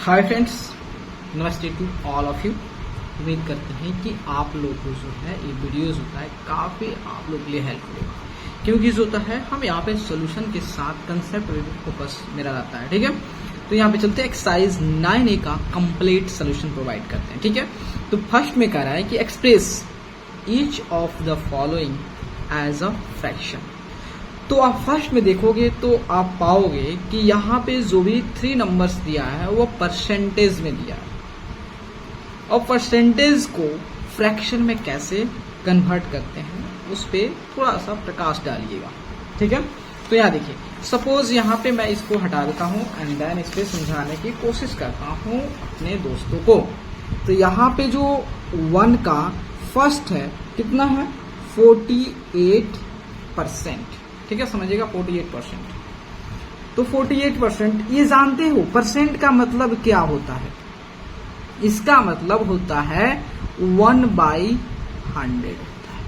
Hi friends, नमस्ते to all of you. उम्मीद करते हैं कि आप लोग को जो है ये वीडियोस होता है काफ़ी आप लोग के लिए हेल्पफुल होगा, क्योंकि जो होता है हम यहाँ पे सोल्यूशन के साथ कंसेप्ट पे फोकस मेरा रहता है। ठीक है, तो यहाँ पे चलते हैं एक्सरसाइज 9A का कंप्लीट सोल्यूशन प्रोवाइड करते हैं। ठीक है, तो फर्स्ट में कह रहा है कि express each of the following as a fraction. तो आप फर्स्ट में देखोगे तो आप पाओगे कि यहाँ पे जो भी 3 नंबर्स दिया है वो परसेंटेज में दिया है, और परसेंटेज को फ्रैक्शन में कैसे कन्वर्ट करते हैं उस पर थोड़ा सा प्रकाश डालिएगा। ठीक है, तो यहाँ देखिए, सपोज यहाँ पे मैं इसको हटा देता हूँ एंड देन इस पर समझाने की कोशिश करता हूँ अपने दोस्तों को। तो यहाँ पे जो 1 का फर्स्ट है कितना है 48%। ठीक है, समझिएगा 48%। तो 48% ये जानते हो परसेंट का मतलब क्या होता है? इसका मतलब होता है 1/100 होता है।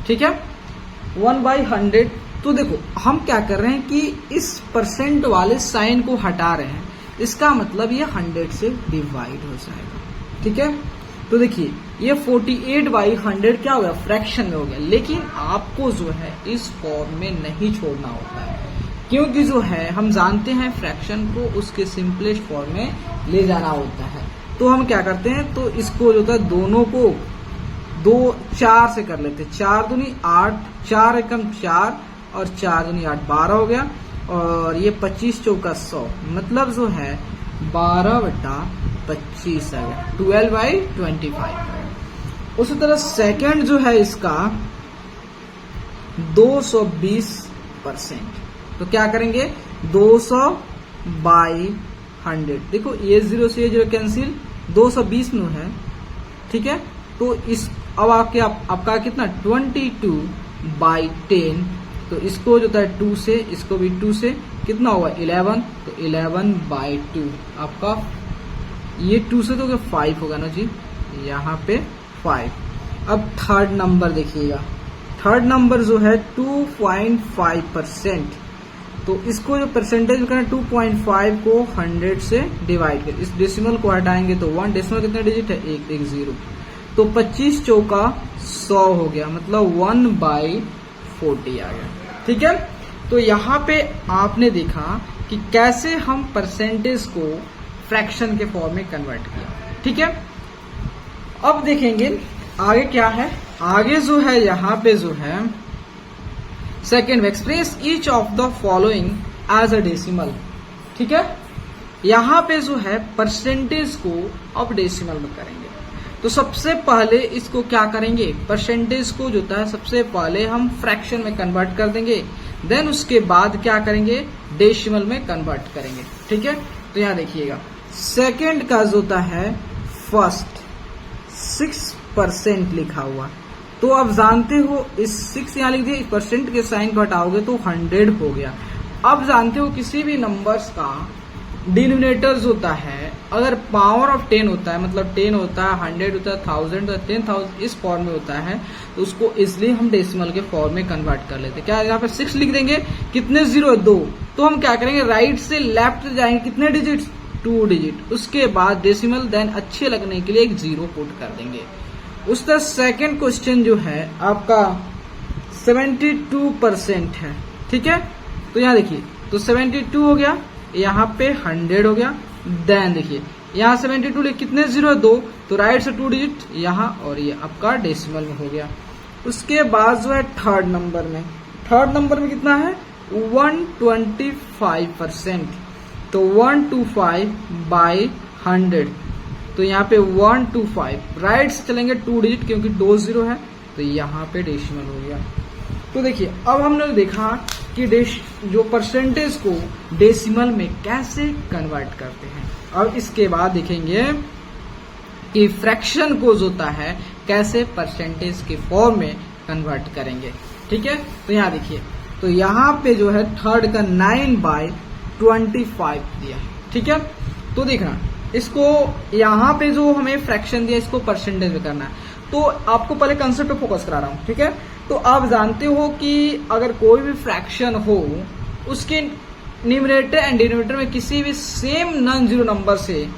ठीक है, 1/100। तो देखो हम क्या कर रहे हैं कि इस परसेंट वाले साइन को हटा रहे हैं, इसका मतलब ये 100 से डिवाइड हो जाएगा। ठीक है, तो देखिए ये 48/100 क्या हो गया, फ्रैक्शन में हो गया। लेकिन आपको जो है इस फॉर्म में नहीं छोड़ना होता है, क्योंकि जो है हम जानते हैं फ्रैक्शन को उसके सिंपलेस्ट फॉर्म में ले जाना होता है। तो हम क्या करते हैं, तो इसको जो है दोनों को 4 से कर लेते हैं। 4 दूनी 8, 4 एकम 4 और 4 दूनी 8, 12 हो गया। और ये 25 चौका 100, मतलब जो है 12/25 आ गया, 12/25। उसी तरह सेकंड जो है इसका 220%। तो क्या करेंगे 200/100। देखो ये 0 से ये 0 कैंसिल, 220 में है। ठीक है, तो इस अब आपका कितना 22/10। तो इसको जो है 2 से, इसको भी 2 से, कितना हुआ 11। तो 11/2 आपका, ये 2 से तो 5 होगा ना जी, यहाँ पे 5। अब थर्ड नंबर देखिएगा, थर्ड नंबर जो है 2.5%। तो इसको जो परसेंटेज करना 2.5 को 100 से डिवाइड कर, इस डेसिमल को हटाएंगे तो 1 डेसिमल कितने डिजिट है 1 0। तो 25 चौका 100 हो गया, मतलब 1/40 आ गया। ठीक है, तो यहाँ पे आपने देखा कि कैसे हम परसेंटेज को फ्रैक्शन के फॉर्म में कन्वर्ट किया। ठीक है, अब देखेंगे आगे क्या है। आगे जो है यहाँ पे जो है सेकेंड में express each of the following as a decimal. ठीक है, यहाँ पे जो है परसेंटेज को अब डेसिमल में करेंगे। तो सबसे पहले इसको क्या करेंगे, परसेंटेज को जो है सबसे पहले हम फ्रैक्शन में कन्वर्ट कर देंगे, देन उसके बाद क्या करेंगे डेसिमल में कन्वर्ट करेंगे। ठीक है, तो यहाँ देखिएगा सेकंड का जो होता है फर्स्ट 6% लिखा हुआ। तो आप जानते हो इस 6 यहाँ लिख दिया, इस परसेंट के साइन को हटाओगे तो 100 हो गया। अब जानते हो किसी भी नंबर्स का डिनोमिनेटर होता है, अगर पावर ऑफ 10 होता है, मतलब 10 होता है, 100 होता है, 1000 होता है, 10,000 इस फॉर्म में होता है, तो उसको इसलिए हम डेसिमल के फॉर्म में कन्वर्ट कर लेते हैं। क्या यहाँ पे 6 लिख देंगे, कितने 0 है 2। तो हम क्या करेंगे राइट से लेफ्ट जाएंगे, कितने डिजिट 2 डिजिट, उसके बाद डेसिमल, देन अच्छे लगने के लिए एक 0 पुट कर देंगे। उस तरह सेकेंड क्वेश्चन जो है आपका 72% है। ठीक है, तो यहाँ देखिए, तो 72 हो गया, यहाँ पे 100 हो गया। देन देखिए यहाँ 72 लिख, कितने 0 है 2, तो राइट से 2 डिजिट यहाँ, और ये आपका डेसिमल में हो गया। उसके बाद जो है थर्ड नंबर में कितना है 125%। तो 125/100, तो यहाँ पे 125 राइट से चलेंगे 2 डिजिट, क्योंकि 2 0 है, तो यहाँ पे डेसिमल हो गया। तो देखिए अब हमने देखा कि जो परसेंटेज को डेसिमल में कैसे कन्वर्ट करते हैं। अब इसके बाद देखेंगे कि फ्रैक्शन को जो होता है कैसे परसेंटेज के फॉर्म में कन्वर्ट करेंगे। ठीक है, तो यहाँ देखिए, तो यहाँ पे जो है थर्ड का 9/25 दिया है। ठीक है, तो देखना इसको, यहाँ पे जो हमें फ्रैक्शन दिया इसको परसेंटेज में करना है। तो आपको पहले कंसेप्ट पे फोकस करा रहा हूँ। ठीक है, तो आप जानते हो कि अगर कोई भी फ्रैक्शन हो उसके न्यूमरेटर एंड डिनोमिनेटर में किसी भी सेम नॉन जीरो नंबर से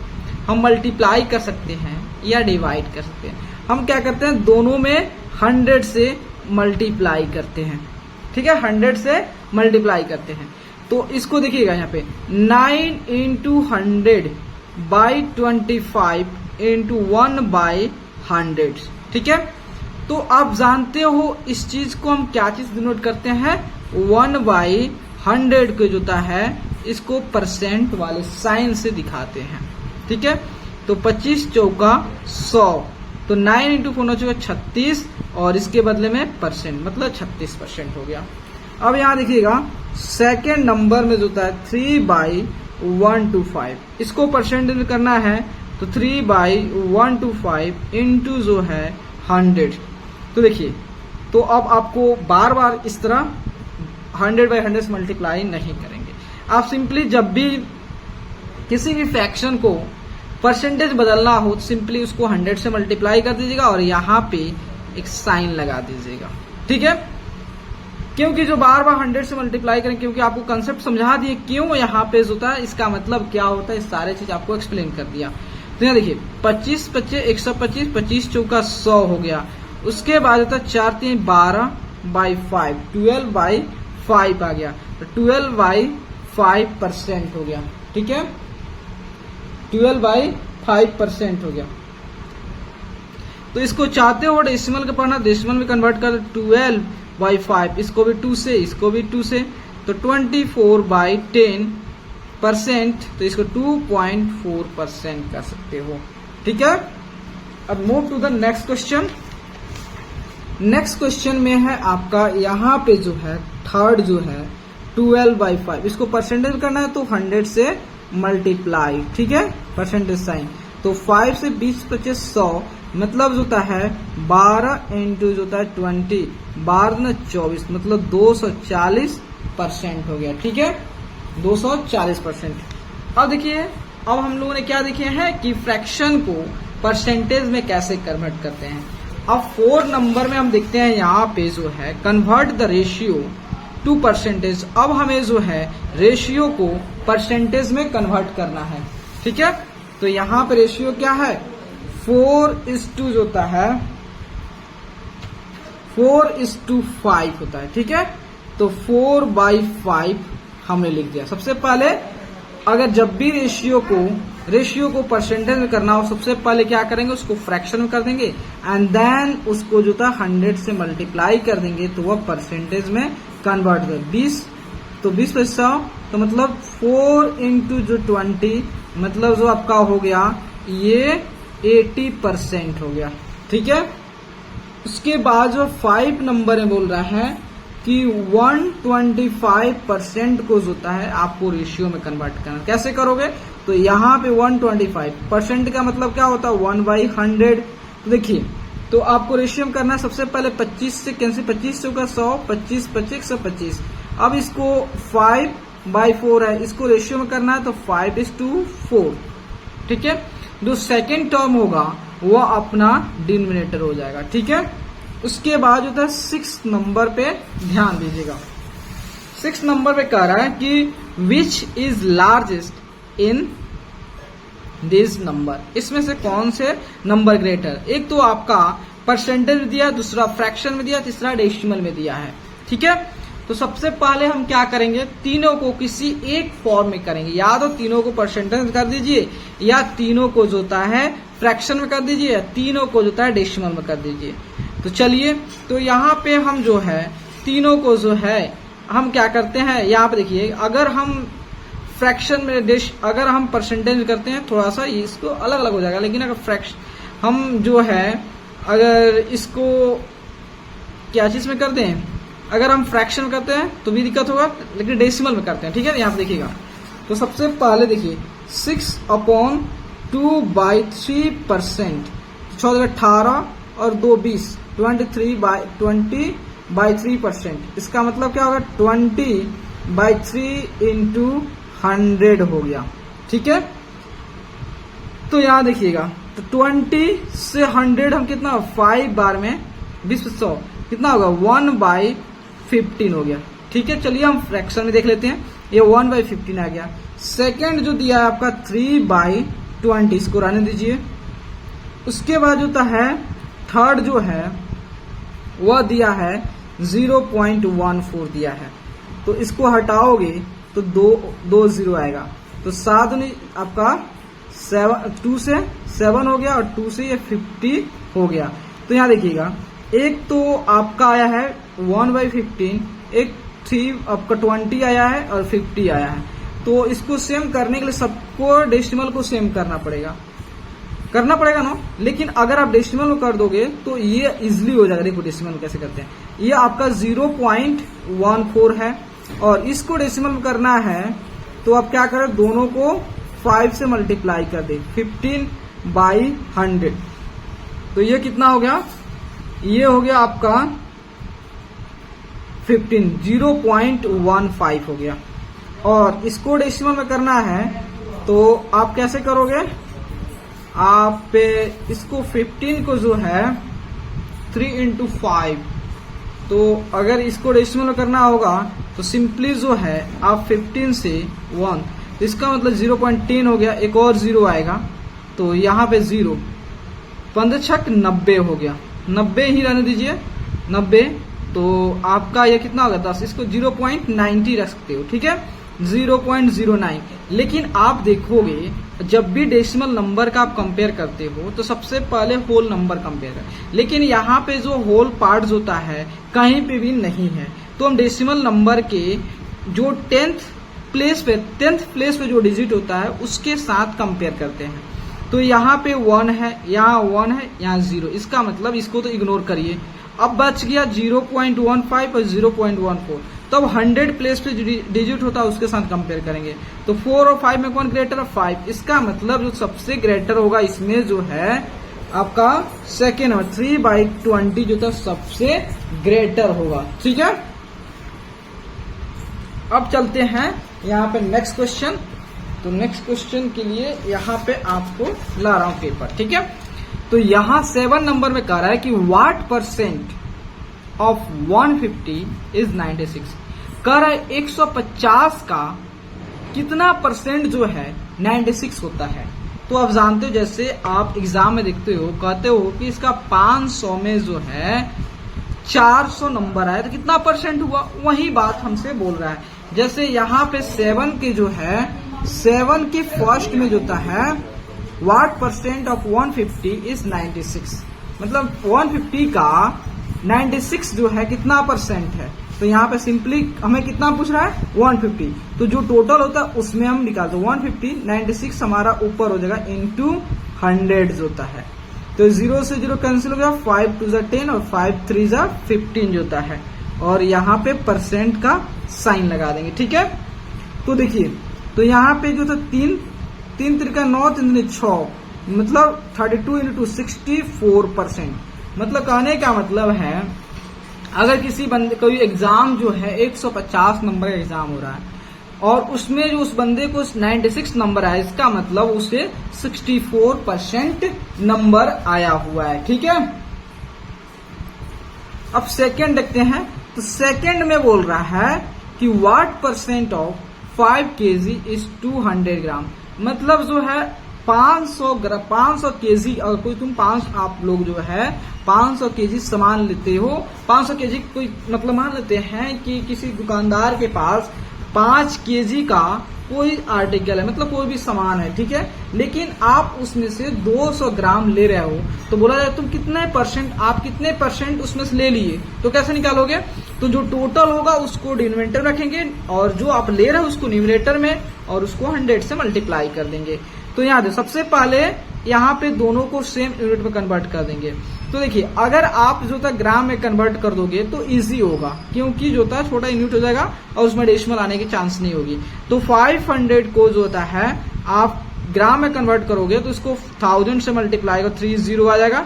हम मल्टीप्लाई कर सकते हैं या डिवाइड कर सकते हैं। हम क्या करते हैं, दोनों में 100 से मल्टीप्लाई करते हैं, ठीक है, 100 से मल्टीप्लाई करते हैं। तो इसको देखिएगा यहाँ पे 9 इंटू 100 बाई 25 इंटू 1 बाई 100, ठीक है। तो आप जानते हो इस चीज को हम क्या चीज डिनोट करते हैं, 1 बाई 100 को जो है इसको परसेंट वाले साइन से दिखाते हैं, ठीक है। तो 25 चौका 100, तो 9 इंटू 4 चौका 36 और इसके बदले में परसेंट, मतलब 36% हो गया। अब यहाँ देखिएगा सेकेंड नंबर में जो है 3 बाई 125, इसको परसेंटेज में करना है तो 3 बाई 125 इंटू जो है 100। तो देखिए, तो अब आपको बार बार इस तरह 100 बाई 100 से मल्टीप्लाई नहीं करेंगे। आप सिंपली जब भी किसी भी फ्रैक्शन को परसेंटेज बदलना हो तो सिंपली उसको 100 से मल्टीप्लाई कर दीजिएगा और यहाँ पे एक साइन लगा दीजिएगा, ठीक है। क्योंकि जो बार बार 100 से मल्टीप्लाई करें, क्योंकि आपको कंसेप्ट समझा दिए क्यों यहाँ पे होता है, इसका मतलब क्या होता है, इस सारे चीज आपको एक्सप्लेन कर दिया। तो यहाँ देखिए 25 25 125, 25 चौका 100 हो गया। उसके बाद होता है 4 3 12 बाई 5, 12 बाई 5 आ गया, तो 12 बाई 5% हो गया, ठीक है, 12 बाई 5% हो गया। तो इसको चाहते हो डेसिमल का पढ़ना, डेसिमल में कन्वर्ट कर 12 बाई 5, इसको भी 2 से, इसको भी 2 से, तो 24 बाई 10%, तो इसको 2.4% कर सकते हो, ठीक है। अब move to the next question. Next question में है आपका यहाँ पे जो है थर्ड जो है 12 बाई 5, इसको परसेंटेज करना है तो 100 से मल्टीप्लाई, ठीक है, परसेंटेज साइन। तो 5 से 20 25 100, मतलब जो होता है 12 इंटू जो होता है 20, 12 न 24, मतलब 240% हो गया, ठीक है, 240%। अब देखिए, अब हम लोगों ने क्या देखे हैं कि फ्रैक्शन को परसेंटेज में कैसे कन्वर्ट करते हैं। अब 4 नंबर में हम देखते हैं यहाँ पे जो है convert the ratio two percentage. अब हमें जो है रेशियो को परसेंटेज में कन्वर्ट करना है, ठीक है। तो यहाँ पे रेशियो क्या है, 4:2 जो होता है 4:5 होता है, ठीक है। तो 4 बाई 5 हमने लिख दिया। सबसे पहले अगर जब भी रेशियो को परसेंटेज में करना हो, सबसे पहले क्या करेंगे, उसको फ्रैक्शन में कर देंगे एंड देन उसको जो था 100 से मल्टीप्लाई कर देंगे तो वह परसेंटेज में कन्वर्ट कर 20, तो 20 + 100, तो मतलब 4 इंटू जो 20, मतलब जो आपका हो गया ये 80% हो गया, ठीक है। उसके बाद जो 5 नंबर में बोल रहा है कि 125% को जो होता है आपको रेशियो में कन्वर्ट करना। कैसे करोगे, तो यहाँ पे 125% का मतलब क्या होता है 1/100। तो देखिए, तो आपको रेशियो में करना है, सबसे पहले 25 से कैंसिल, 25 चौका 100, 25 25 125। अब इसको 5/4 है, इसको रेशियो में करना है तो 5:4, ठीक है। जो सेकेंड टर्म होगा वो अपना डिनोमिनेटर हो जाएगा, ठीक है। उसके बाद जो था 6 नंबर पे ध्यान दीजिएगा। 6 नंबर पे कह रहा है कि which is largest in this number, इसमें से कौन से नंबर ग्रेटर। एक तो आपका परसेंटेज में दिया, दूसरा फ्रैक्शन में दिया, तीसरा डेसिमल में दिया है, ठीक है। तो सबसे पहले हम क्या करेंगे, तीनों को किसी एक फॉर्म में करेंगे, या तो तीनों को परसेंटेज कर दीजिए, या तीनों को जो होता है फ्रैक्शन में कर दीजिए, या तीनों को जो होता है डेसिमल में कर दीजिए। तो चलिए, तो यहाँ पे हम जो है तीनों को जो है हम क्या करते हैं, यहाँ पे देखिए, अगर हम फ्रैक्शन में अगर हम परसेंटेज में करते हैं थोड़ा सा इसको अलग अलग हो जाएगा, लेकिन अगर फ्रैक्शन हम जो है अगर इसको क्या चीज में कर दें, अगर हम फ्रैक्शन में करते हैं तो भी दिक्कत होगा, लेकिन डेसिमल में करते हैं, ठीक है। यहाँ पे देखिएगा, तो सबसे पहले देखिए 6/2/3%, 18 और 2 20, 20/3%। इसका मतलब क्या होगा 20/3 इंटू 100 हो गया, ठीक है। तो यहाँ देखिएगा, तो 20 से 100 हम कितना 5 बार में 20 + 100 कितना होगा 1/15 हो गया, ठीक है। चलिए हम फ्रैक्शन में देख लेते हैं, ये 1/15 आ गया। सेकेंड जो दिया है आपका 3/3 20, इसको रहने दीजिए। उसके बाद होता है थर्ड जो है वह दिया है 0.14 दिया है, तो इसको हटाओगे तो दो जीरो आएगा, तो 7 आपका 2 से 7 हो गया और 2 से ये 50 हो गया। तो यहाँ देखिएगा, एक तो आपका आया है 1/15, एक 3 आपका 20 आया है और 50 आया है। तो इसको सेम करने के लिए सबको डेसिमल को सेम करना पड़ेगा ना। लेकिन अगर आप डेसिमल में कर दोगे तो ये इजिली हो जाएगा। देखो डेसिमल में कैसे करते हैं, ये आपका 0.14 है और इसको डेसिमल में करना है तो आप क्या करें, दोनों को 5 से मल्टीप्लाई कर दे, 15/100। तो ये कितना हो गया, ये हो गया आपका 0.15 हो गया। और इसको डेसिमल में करना है तो आप कैसे करोगे, आप इसको 15 को जो है 3 × 5, तो अगर इसको डेसिमल में करना होगा तो सिंपली जो है आप 15 से 1, इसका मतलब 0.10 हो गया, एक और 0 आएगा तो यहाँ पे 0, 15 छक 90 हो गया, 90 ही रहने दीजिए, 90। तो आपका ये कितना होगा 10, इसको 0.90 रख सकते हो, ठीक है, 0.09। लेकिन आप देखोगे जब भी डेसिमल नंबर का आप कंपेयर करते हो तो सबसे पहले होल नंबर कंपेयर करें, लेकिन यहाँ पे जो होल पार्ट्स होता है कहीं पे भी नहीं है। तो हम डेसिमल नंबर के जो 10th प्लेस पे जो डिजिट होता है उसके साथ कंपेयर करते हैं। तो यहाँ पे 1 है, यहाँ 1 है, यहाँ 0, इसका मतलब इसको तो इग्नोर करिए। अब बच गया 0.15 और 0.14, तब 100 प्लेस पे डिजिट होता है उसके साथ कंपेयर करेंगे। तो 4 और 5 में कौन ग्रेटर है, 5। इसका मतलब जो सबसे ग्रेटर होगा इसमें जो है आपका सेकेंड नंबर 3/20 जो था सबसे ग्रेटर होगा, ठीक है। अब चलते हैं यहाँ पे नेक्स्ट क्वेश्चन। तो नेक्स्ट क्वेश्चन के लिए यहाँ पे आपको ला रहा हूं पेपर, ठीक है। तो यहाँ 7 नंबर में कह रहा है कि व्हाट % ऑफ 150 इज 96। कह रहा है 150 का कितना % जो है 96 होता है। तो आप जानते हो, जैसे आप एग्जाम में देखते हो, कहते हो कि इसका 500 में जो है 400 नंबर आया तो कितना % हुआ, वही बात हमसे बोल रहा है। जैसे यहाँ पे 7 के जो है 7 के फर्स्ट में जो है व्हाट % ऑफ 150 इज 96, मतलब 150 का 96 जो है कितना % है। तो यहाँ पे सिंपली हमें कितना पूछ रहा है 150, तो जो टोटल होता है उसमें हम निकालते हैं 150, 96 हमारा ऊपर हो जाएगा इंटू 100 होता है। तो 0 से 0 कैंसिल हो गया, 5 2 = 10 और 5 3 = 15 होता है। और यहाँ पे % का साइन लगा देंगे, ठीक है। तो देखिए, तो यहाँ पे जो था 3 3 × 9 3 × 6, मतलब 32 × 2 64%। मतलब कहने का मतलब है अगर किसी बंदे कोई एग्जाम जो है 150 नंबर का एग्जाम हो रहा है और उसमें जो उस बंदे को 96 नंबर आया, इसका मतलब उसे 64% नंबर आया हुआ है, ठीक है। अब सेकंड देखते हैं। तो सेकंड में बोल रहा है कि व्हाट % ऑफ 5 kg इज 200 ग्राम। मतलब जो है 500 केजी, अगर कोई आप लोग जो है 500 केजी सामान लेते हो, 500 केजी कोई मतलब मान लेते हैं कि किसी दुकानदार के पास 5 केजी का कोई आर्टिकल है, मतलब कोई भी सामान है, ठीक है, लेकिन आप उसमें से 200 ग्राम ले रहे हो, तो बोला जाए तुम कितने % आप कितने % उसमें से ले लिए। तो कैसे निकालोगे, तो जो टोटल होगा उसको डिनोमिनेटर में रखेंगे और जो आप ले रहे हो उसको न्यूमरेटर में और उसको 100 से मल्टीप्लाई कर देंगे। तो यहाँ दे सबसे पहले यहाँ पे दोनों को सेम यूनिट में कन्वर्ट कर देंगे। तो देखिए, अगर आप जो था ग्राम में कन्वर्ट कर दोगे तो इजी होगा, क्योंकि जो था छोटा यूनिट हो जाएगा और उसमें डेसिमल आने की चांस नहीं होगी। तो 500 को जो होता है आप ग्राम में कन्वर्ट करोगे तो इसको 1000 से मल्टीप्लाई कर 30 आ जाएगा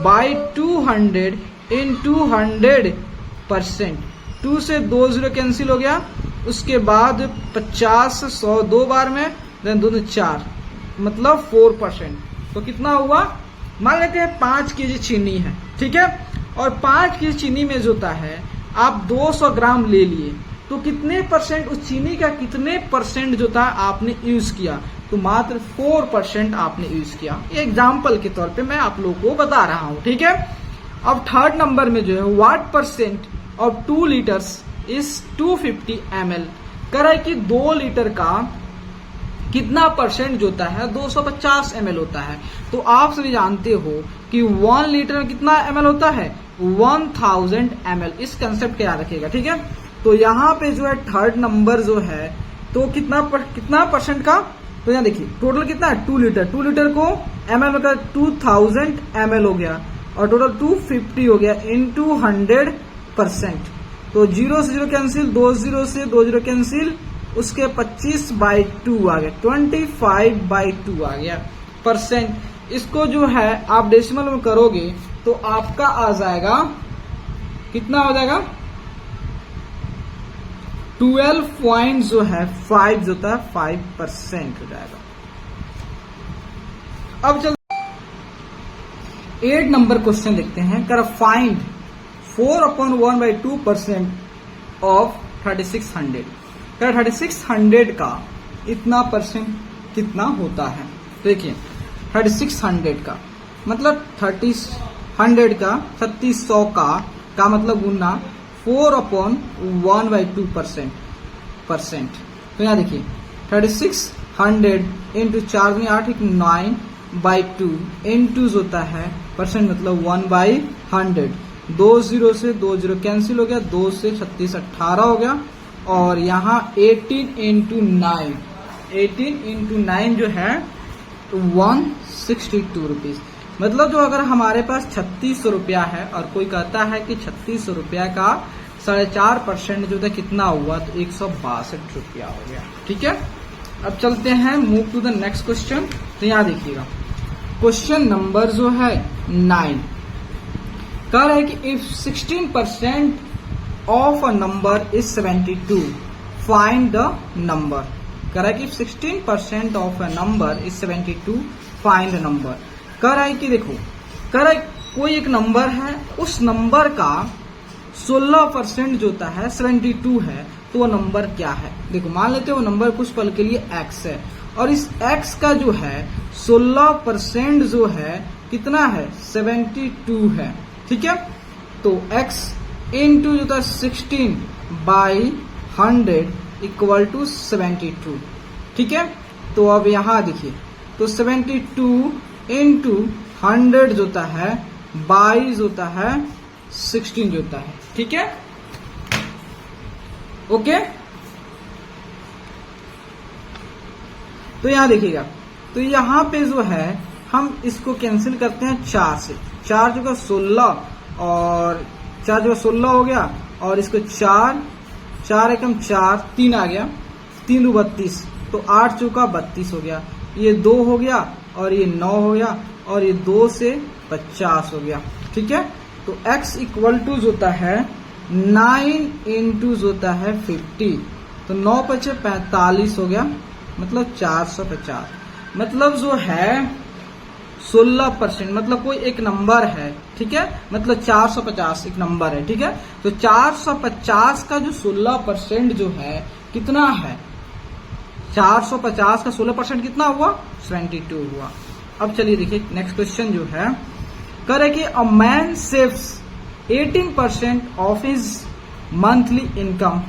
बाई 200 इन 200%। 2 से 2 0 कैंसिल हो गया, उसके बाद 50 100 2 बार में, देन 2 4, मतलब 4%। तो कितना हुआ, मान लेते हैं 5 केजी चीनी है, ठीक है, और 5 केजी चीनी में जो होता है आप 200 ग्राम ले लिए, तो कितने % उस चीनी का कितने % जो था आपने यूज किया, तो मात्र 4% आपने यूज किया। ये एग्जाम्पल के तौर पे मैं आप लोगों को बता रहा हूं, ठीक है। अब थर्ड नंबर में जो है what percent of 2 litres is 250 ml, कह रहा है कि 2 लीटर का कितना परसेंट जो होता है 250 ml होता है। तो आप सभी जानते हो कि 1 लीटर में कितना ml होता है 1000 ml। इस कंसेप्ट को याद रखिएगा, ठीक है। तो यहाँ पे जो है थर्ड नंबर जो है तो कितना परसेंट का, तो यहाँ देखिए टोटल कितना है 2 लीटर, 2 लीटर को ml में 2000 ml हो गया और टोटल 250 हो गया इनटू 100%। तो 0 से 0 कैंसिल, 2 0 से 2 0 कैंसिल, उसके 25/2 आ गया, 25/2 आ गया परसेंट। इसको जो है आप डेसिमल में करोगे तो आपका आ जाएगा, कितना हो जाएगा 12 पॉइंट जो है 5 जो होता है 5% हो जाएगा। अब चल 8 नंबर क्वेश्चन देखते हैं। कर फाइंड 4/1/2% ऑफ 3600। कर 3600 का इतना परसेंट कितना होता है। देखिए 3600 का मतलब 3600 का 3600 का मतलब गुना 4/1/2%। तो यहाँ देखिए 3600 इंटू 4 में 8 9/2 इंटू होता है परसेंट मतलब 1/100। 2 0 से 2 0 कैंसिल हो गया, 2 से 36 18 हो गया और यहाँ 18 इंटू 9, 18 इंटू 9 जो है 162 रुपीज। मतलब जो अगर हमारे पास 3600 रुपया है और कोई कहता है कि 3600 रुपया का 4.5% जो था कितना हुआ, तो 162 रुपया हो गया, ठीक है। अब चलते हैं move to the next question. तो यहाँ देखिएगा क्वेश्चन नंबर जो है 9 कह रहा है कि if 16% of a number is 72 find the number. कह रहा है कि 16% of a number is 72 find the number. कह रहा है कि देखो, कह रहा है कोई एक नंबर है, उस नंबर का 16% जो होता है 72 है, तो वो नंबर क्या है। देखो मान लेते हो वो नंबर कुछ पल के लिए x है और इस x का जो है 16% जो है कितना है 72 है, ठीक है। तो x इंटू जो था 16/100 इक्वल टू 72, ठीक है। तो अब यहां देखिए तो 72 इंटू 100 जो होता है 22 होता है 16 जो होता है, ठीक है, ओके। तो यहां देखिएगा तो यहां पे जो है हम इसको कैंसिल करते हैं 4 से, 4 जो का 16 और 4 जो 16 हो गया और इसको 4 एकम 4 3 आ गया, 3 दो 32, तो 8 चौका 32 हो गया, ये 2 हो गया और ये 9 हो गया और ये 2 से 50 हो गया, ठीक है। तो x इक्वल टू जो होता है 9 इंटू जो होता है 50, तो 9 × 45 हो गया मतलब 450। मतलब जो है 16%, मतलब कोई एक नंबर है, ठीक है, मतलब 450 एक नंबर है, ठीक है। तो 450 का जो 16% जो है कितना है, 450 का 16% कितना हुआ 72 हुआ। अब चलिए देखिए नेक्स्ट क्वेश्चन जो है कह रहे कि a man saves 18% of his monthly income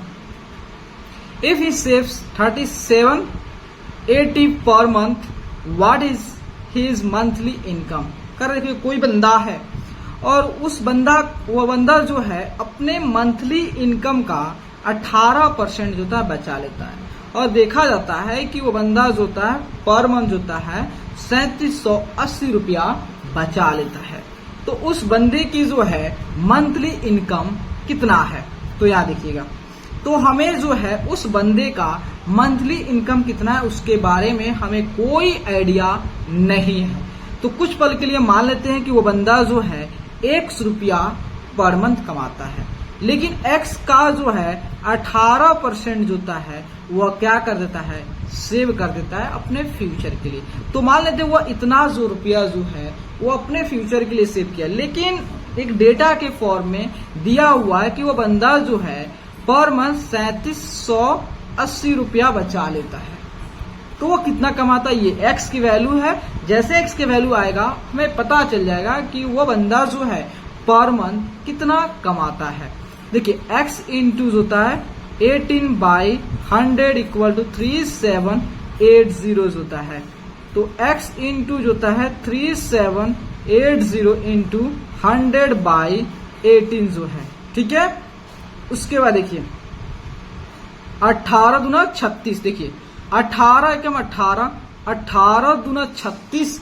if he saves 3780 per month, what is his monthly income. कह रहे कि कोई बंदा है और वो बंदा जो है अपने मंथली इनकम का 18% जो था बचा लेता है और देखा जाता है कि वो बंदा जो होता है पर मंथ जो होता है 3780 रुपया बचा लेता है। तो उस बंदे की जो है मंथली इनकम कितना है, तो याद देखिएगा। तो हमें जो है उस बंदे का मंथली इनकम कितना है उसके बारे में हमें कोई आइडिया नहीं है। तो कुछ पल के लिए मान लेते हैं कि वो बंदा जो है 100 रुपया पर मंथ कमाता है, लेकिन x का जो है 18% जो होता है वह क्या कर देता है, सेव कर देता है अपने फ्यूचर के लिए। तो मान लेते हैं वह इतना जो रुपया जो है वो अपने फ्यूचर के लिए सेव किया, लेकिन एक डेटा के फॉर्म में दिया हुआ है कि वह बंदा जो है पर मंथ 3780 रुपया बचा लेता है। तो वो कितना कमाता है, ये x की वैल्यू है। जैसे x की वैल्यू आएगा हमें पता चल जाएगा कि वो बंदा जो है पर मंथ कितना कमाता है। देखिए x इंटू होता है 18/100 इक्वल टू 3780 होता है। तो x इंटू होता है 3780 इंटू 100/18 जो है, ठीक है। उसके बाद देखिए 18 दूना 36, देखिए 18 एकम 18, 18 दूना 36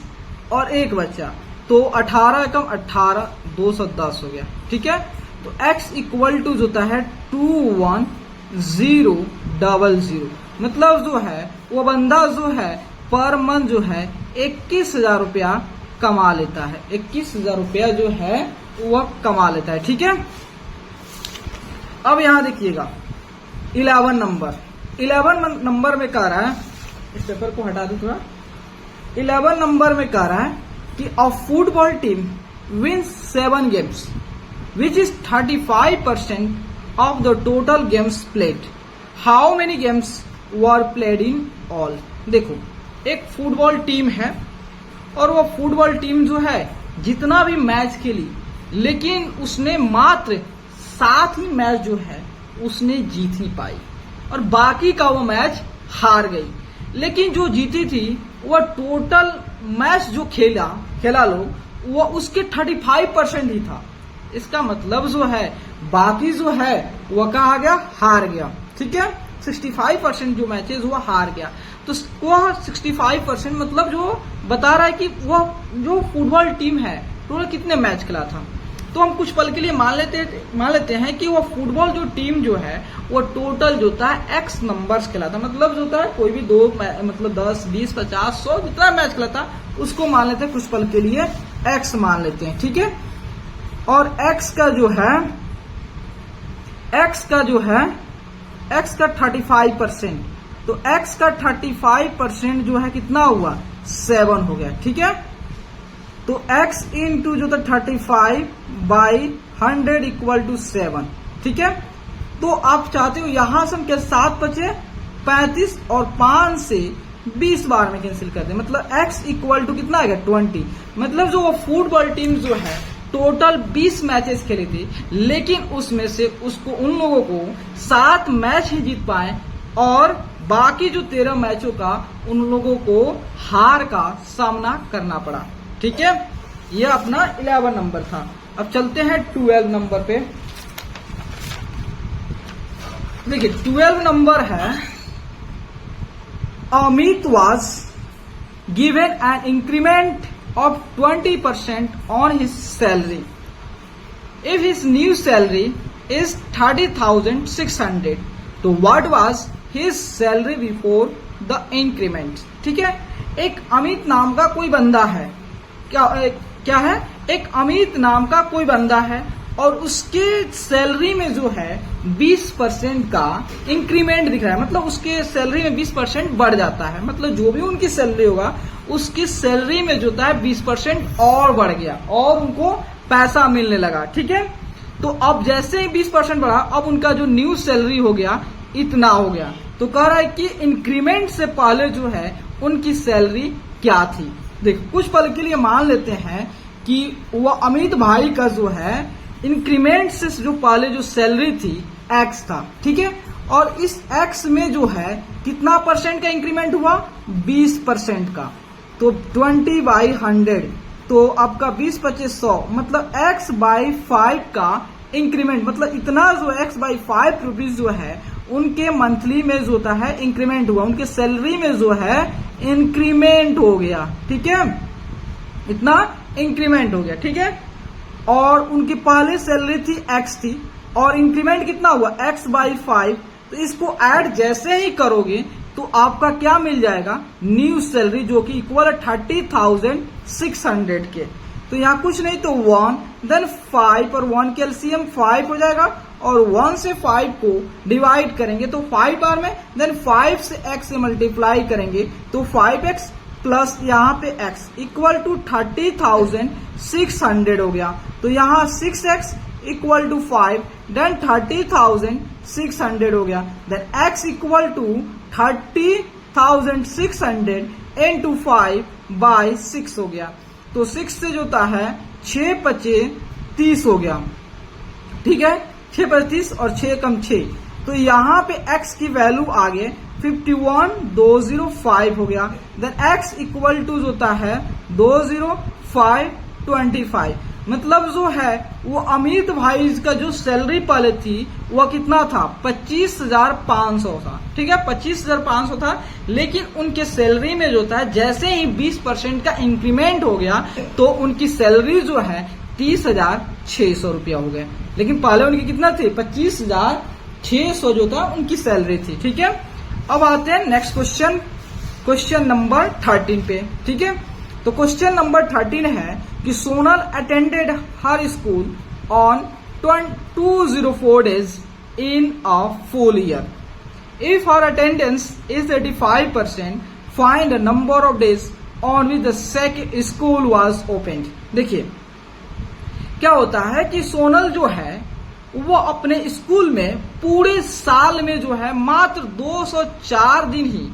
और एक बचा, तो 18 एकम 18, 210 हो गया, ठीक है। तो x इक्वल टू होता है 21000, मतलब जो है वो बंदा जो है पर मंथ जो है 21,000 रुपया कमा लेता है, 21,000 रुपया जो है वह कमा लेता है, ठीक है। अब यहां देखिएगा 11 नंबर में कह रहा है, इस पेपर को हटा दो थोड़ा। 11 नंबर में कह रहा है कि a football team wins 7 games which is 35% of the total games played, how many games were played in all. देखो एक फुटबॉल टीम है और वो फुटबॉल टीम जो है जितना भी मैच खेली, लेकिन उसने मात्र 7 ही मैच जो है उसने जीत नहीं पाई और बाकी का वो मैच हार गई। लेकिन जो जीती थी वो टोटल मैच जो खेला लोग वो उसके 35% ही था। इसका मतलब जो है बाकी जो है वो कहा गया हार गया, ठीक है। 65% जो मैचेस वो हार गया, तो वह 65% मतलब जो बता रहा है कि वह जो फुटबॉल टीम है टोटल कितने मैच खेला था। तो हम कुछ पल के लिए मान लेते हैं कि वो फुटबॉल जो टीम जो है वो टोटल जो होता है x नंबर्स खेला था, मतलब जो होता है कोई भी दो मतलब 10, 20, 50, 100 जितना मैच खेला था उसको मान लेते हैं कुछ पल के लिए x मान लेते हैं, ठीक है। और x का जो है x का 35%, तो x का 35% जो है कितना हुआ 7 हो गया, ठीक है। तो x इंटू जो था 35/100 इक्वल टू 7, ठीक है। तो आप चाहते हो यहां से हम क्या 7 बचे 35 और 5 से 20 बार में कैंसिल कर दे, मतलब x इक्वल टू कितना आएगा 20। मतलब जो वो फुटबॉल टीम जो है टोटल 20 मैचेस खेली थी, लेकिन उसमें से उसको उन लोगों को 7 मैच ही जीत पाए और बाकी जो 13 मैचों का उन लोगों को हार का सामना करना पड़ा, ठीक है। यह अपना 11 नंबर था। अब चलते हैं 12 नंबर पे। देखिए 12 नंबर है Amit was given an increment of 20% on his salary. If his new salary is 30,600, तो what was his salary before the increment? ठीक है। एक अमित नाम का कोई बंदा है, क्या है, एक अमित नाम का कोई बंदा है और उसके सैलरी में जो है 20% का इंक्रीमेंट दिख रहा है, मतलब उसके सैलरी में 20% बढ़ जाता है, मतलब जो भी उनकी सैलरी होगा उसकी सैलरी में जो है 20% और बढ़ गया और उनको पैसा मिलने लगा, ठीक है। तो अब जैसे ही 20% बढ़ा, अब उनका जो न्यू सैलरी हो गया इतना हो गया। तो कह रहा है कि इंक्रीमेंट से पहले जो है उनकी सैलरी क्या थी। देखो कुछ पल के लिए मान लेते हैं कि वह अमित भाई का जो है इंक्रीमेंट से जो पहले जो सैलरी थी x था, ठीक है। और इस x में जो है कितना परसेंट का इंक्रीमेंट हुआ 20% का, तो 20/100, तो आपका 20 25 100, मतलब x/5 का इंक्रीमेंट, मतलब इतना जो x/5 रुपीज जो है उनके मंथली में जो होता है इंक्रीमेंट हुआ, उनके सैलरी में जो है इंक्रीमेंट हो गया, ठीक है। इतना इंक्रीमेंट हो गया, ठीक है। और उनकी पहले सैलरी थी x थी और इंक्रीमेंट कितना हुआ x/5, तो इसको ऐड जैसे ही करोगे तो आपका क्या मिल जाएगा न्यू सैलरी, जो कि इक्वल है 30,600 के। तो यहाँ कुछ नहीं तो 1 देन 5 और 1 के एलसीएम 5 हो जाएगा और 1 से 5 को डिवाइड करेंगे तो 5 बार में, देन 5 से x से मल्टीप्लाई करेंगे तो 5x प्लस यहाँ पे x इक्वल टू 30,600 हो गया। तो यहाँ 6x इक्वल टू 5 देन 30,600 हो गया, then x equal to 30 1600 into 5 by 6 हो गया। तो 6 से जो होता है 6 पचे 30 हो गया, ठीक है, 6 पचे 30 और 6 कम 6, तो यहां पे x की वैल्यू आ गए 51,205 हो गया। देन x इक्वल टू जो होता है 20525, मतलब जो है वो अमित भाई का जो सैलरी पहले थी वह कितना था 25,500 था, ठीक है, 25,500 था, लेकिन उनके सैलरी में जो था जैसे ही 20% का इंक्रीमेंट हो गया तो उनकी सैलरी जो है 30,600 रुपया हो गया, लेकिन पहले उनकी कितना थी 25,600 जो था उनकी सैलरी थी, ठीक है। अब आते हैं नेक्स्ट क्वेश्चन, क्वेश्चन नंबर 13 पे, ठीक है। तो क्वेश्चन नंबर 13 है कि Sonal attended her school on 204 days in a full year. If her attendance is 85%, find the number of days on which the second school was opened. देखिए क्या होता है कि सोनल जो है वो अपने स्कूल में पूरे साल में जो है मात्र 204 दिन ही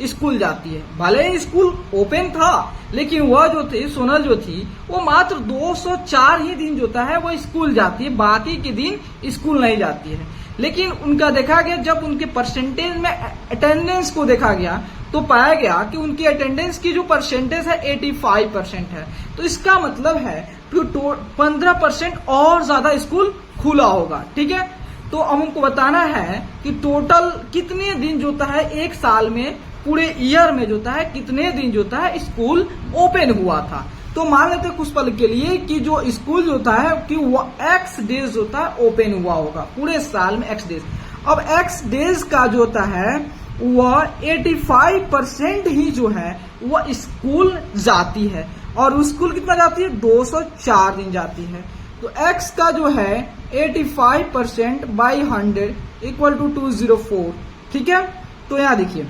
स्कूल जाती है। भले ही स्कूल ओपन था लेकिन वह जो थी सोनल जो थी वो मात्र 204 ही दिन जो है वो स्कूल जाती है, बाकी के दिन स्कूल नहीं जाती है। लेकिन उनका देखा गया, जब उनके परसेंटेज में अटेंडेंस को देखा गया तो पाया गया कि उनकी अटेंडेंस की जो परसेंटेज है 85% है। तो इसका मतलब है कि 15% और ज्यादा स्कूल खुला होगा, ठीक है। तो अब हमको बताना है कि टोटल कितने दिन जो है एक साल में पूरे ईयर में जो है कितने दिन जो है स्कूल ओपन हुआ था। तो मान लेते हैं कुछ पल के लिए कि जो स्कूल जो है कि वो x डेज जो है ओपन हुआ होगा, पूरे साल में x डेज। अब x डेज का जो होता है वह 85% ही जो है वह स्कूल जाती है, और स्कूल कितना जाती है 204 दिन जाती है। तो x का जो है 85% बाई 100 इक्वल टू 204, ठीक है। तो यहाँ देखिए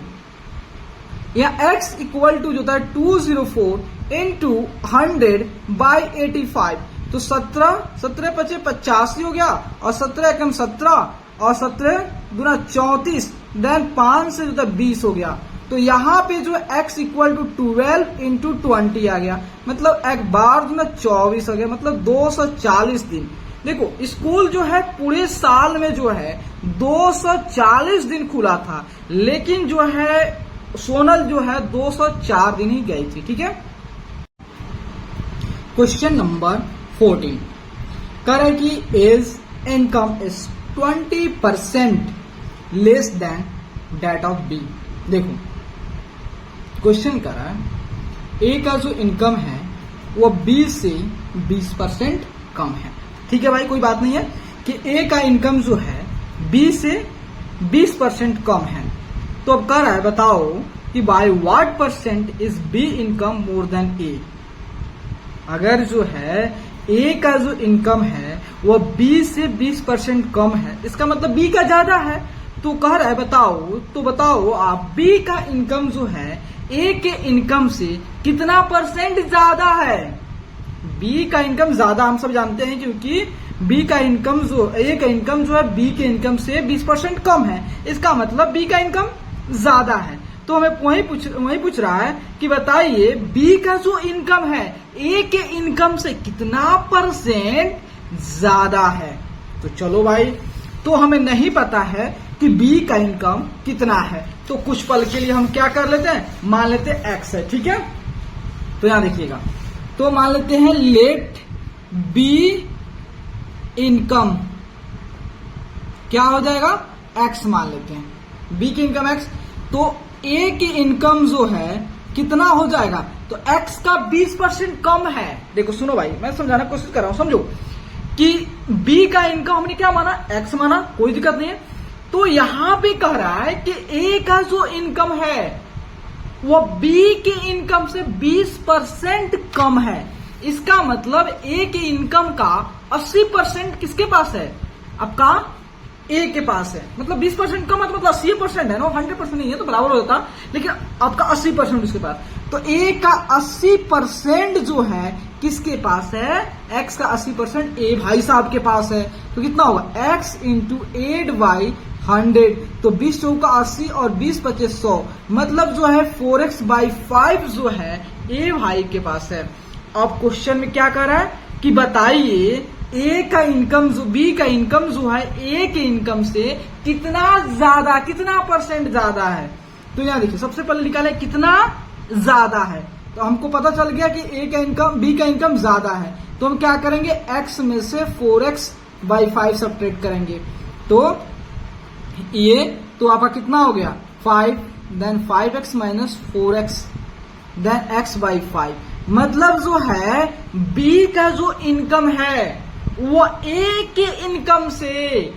यहाँ x इक्वल टू जो था 204 इंटू 100 बाई 85, तो 17 पचे 85 हो गया, और 17 एकम 17 और 17 गुना 34, देन 5 से जो था 20 हो गया। तो यहाँ पे जो x इक्वल टू 12 इंटू 20 आ गया, मतलब एक बार जो ना 24 हो गया, मतलब 240 दिन। देखो स्कूल जो है पूरे साल में जो है 240 दिन खुला था, लेकिन जो है सोनल जो है 204 दिन ही गई थी, ठीक है। क्वेश्चन नंबर 14 कह रहा है कि as income is 20% less than that of B. देखो क्वेश्चन कर रहा है ए का जो इनकम है वो बी से 20% कम है, ठीक है भाई, कोई बात नहीं है कि ए का इनकम जो है बी से 20% कम है। तो अब कह रहा है बताओ कि by what percent is B income more than A. अगर जो है ए का जो इनकम है वो बी से 20% कम है, इसका मतलब बी का ज्यादा है। तो कह रहा है बताओ आप बी का इनकम जो है ए के इनकम से कितना परसेंट ज्यादा है। बी का इनकम ज्यादा हम सब जानते हैं, क्योंकि बी का इनकम जो ए का इनकम जो है बी के इनकम से 20% कम है, इसका मतलब बी का इनकम ज्यादा है। तो हमें वही पूछ रहा है कि बताइए बी का जो इनकम है ए के इनकम से कितना परसेंट ज्यादा है। तो चलो भाई, तो हमें नहीं पता है कि बी का इनकम कितना है, तो कुछ पल के लिए हम क्या कर लेते हैं, मान लेते हैं एक्स है, ठीक है। तो यहां देखिएगा, तो मान लेते हैं लेट बी इनकम क्या हो जाएगा, एक्स मान लेते हैं, बी की इनकम एक्स। तो ए की इनकम जो है कितना हो जाएगा, तो एक्स का 20% कम है। देखो सुनो भाई, मैं समझाने की कोशिश कर रहा हूं, समझो कि बी का इनकम हमने क्या माना, एक्स माना, कोई दिक्कत नहीं है। तो यहां पे कह रहा है कि ए का जो इनकम है वो बी के इनकम से 20% कम है, इसका मतलब ए के इनकम का 80% किसके पास है, आपका ए के पास है। मतलब 20% कम है तो मतलब 80% है ना, 100% नहीं है तो बराबर हो जाता, लेकिन आपका 80% उसके पास। तो ए का 80% जो है किसके पास है, एक्स का 80% ए भाई साहब के पास है। तो कितना होगा, एक्स इंटू 8 बाई 100। तो 20 चौका 80 और 20 पचे 100, मतलब जो है 4x/5 जो है ए भाई के पास है। अब क्वेश्चन में क्या कर रहा है कि बताइए ए का इनकम जो बी का इनकम जो है ए के इनकम से कितना ज्यादा, कितना परसेंट ज्यादा है। तो यहां देखिए सबसे पहले निकाले कितना ज्यादा है, तो हमको पता चल गया कि ए का इनकम बी का इनकम ज्यादा है। तो हम क्या करेंगे, x में से 4x/5 सब्ट्रैक्ट करेंगे। तो ये तो आपका कितना हो गया 5, then 5x minus 4x, then x/5। मतलब जो है बी का जो इनकम है वो ए के इनकम से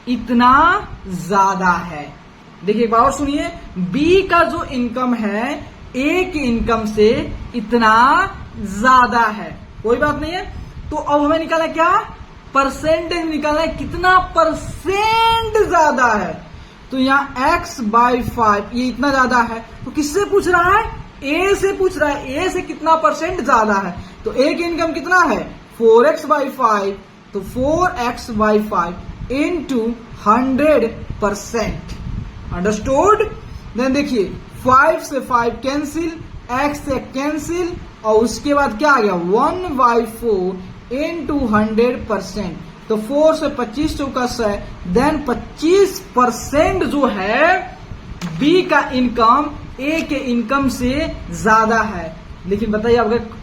इतना ज्यादा है। देखिए एक बार और सुनिए, बी का जो इनकम है ए के इनकम से इतना ज्यादा है। कोई बात नहीं है। तो अब हमें निकालना क्या, परसेंटेज निकालना है, कितना परसेंट ज्यादा है। तो यहाँ x/5 ये इतना ज्यादा है, तो किससे पूछ रहा है, ए से पूछ रहा है, ए से कितना परसेंट ज्यादा है। तो ए की इनकम कितना है 4x/5, तो 4x/5 इंटू 100%। अंडरस्टूड। देन देखिए 5 से 5 कैंसिल, x से कैंसिल, और उसके बाद क्या आ गया 1/4 इंटू 100%। तो 4 से 25 चौका 100, देन 25% जो है बी का इनकम ए के इनकम से ज्यादा है। लेकिन बताइए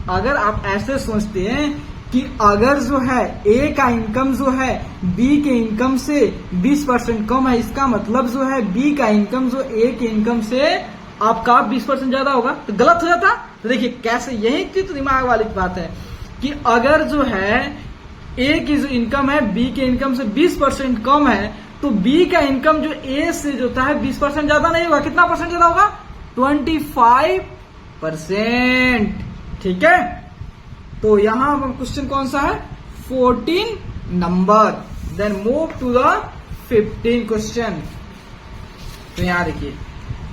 अगर आप ऐसे सोचते हैं कि अगर जो है ए का इनकम जो है बी के इनकम से 20% कम है, इसका मतलब जो है बी का इनकम जो ए के इनकम से आपका 20% ज्यादा होगा, तो गलत हो जाता। तो देखिए कैसे, यही की तो दिमाग वाली बात है कि अगर जो है ए की जो इनकम है बी के इनकम से 20% कम है, तो बी का इनकम जो ए से जो होता है 20% ज्यादा नहीं होगा। कितना परसेंट ज्यादा होगा 25%। ठीक है। तो यहां क्वेश्चन कौन सा है 14 number. Then move to the 15 question. तो यहां देखिए,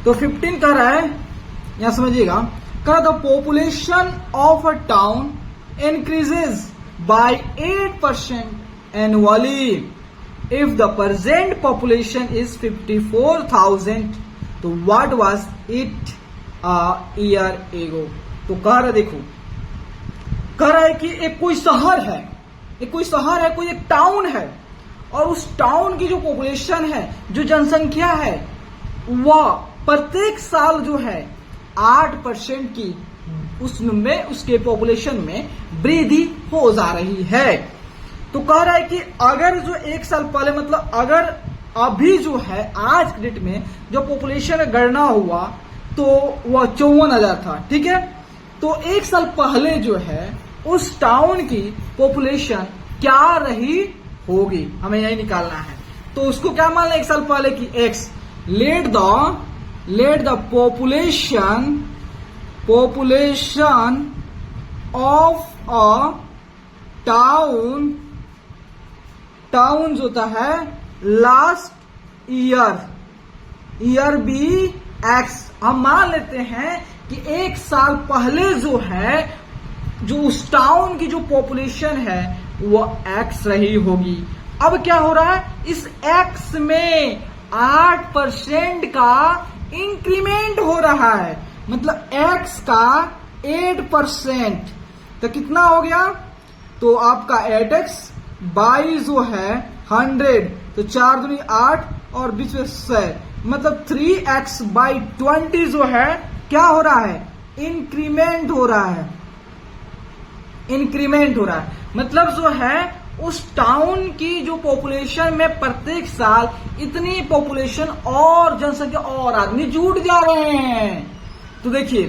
तो 15 कह रहा है, यहां समझिएगा, कह the population of a town increases by 8% annually if the present population is 54,000, तो what was it a year ago. तो कह रहा है, देखो कह रहा है कि एक कोई शहर है, कोई एक टाउन है, और उस टाउन की जो पॉपुलेशन है, जो जनसंख्या है, वह प्रत्येक साल जो है 8% की उसमें उसके पॉपुलेशन में वृद्धि हो जा रही है। तो कह रहा है कि अगर जो एक साल पहले, मतलब अगर अभी जो है आज के डेट में जो पॉपुलेशन का गणना हुआ तो वह 54,000 था। ठीक है। तो एक साल पहले जो है उस टाउन की पॉपुलेशन क्या रही होगी, हमें यही निकालना है। तो उसको क्या मानना है एक साल पहले की x। Let the population of a town जो होता है लास्ट ईयर बी x। हम मान लेते हैं कि एक साल पहले जो है जो उस टाउन की जो पॉपुलेशन है वो x रही होगी। अब क्या हो रहा है, इस x में 8% का इंक्रीमेंट हो रहा है, मतलब x का 8%। तो कितना हो गया, तो आपका 8x बाई जो है 100, तो 4 दूनी 8 और बीच में 100, मतलब 3x/20 जो है क्या हो रहा है, इंक्रीमेंट हो रहा है। मतलब जो है उस टाउन की जो पॉपुलेशन में प्रत्येक साल इतनी पॉपुलेशन और जनसंख्या और आदमी जुड़ जा रहे हैं। तो देखिए,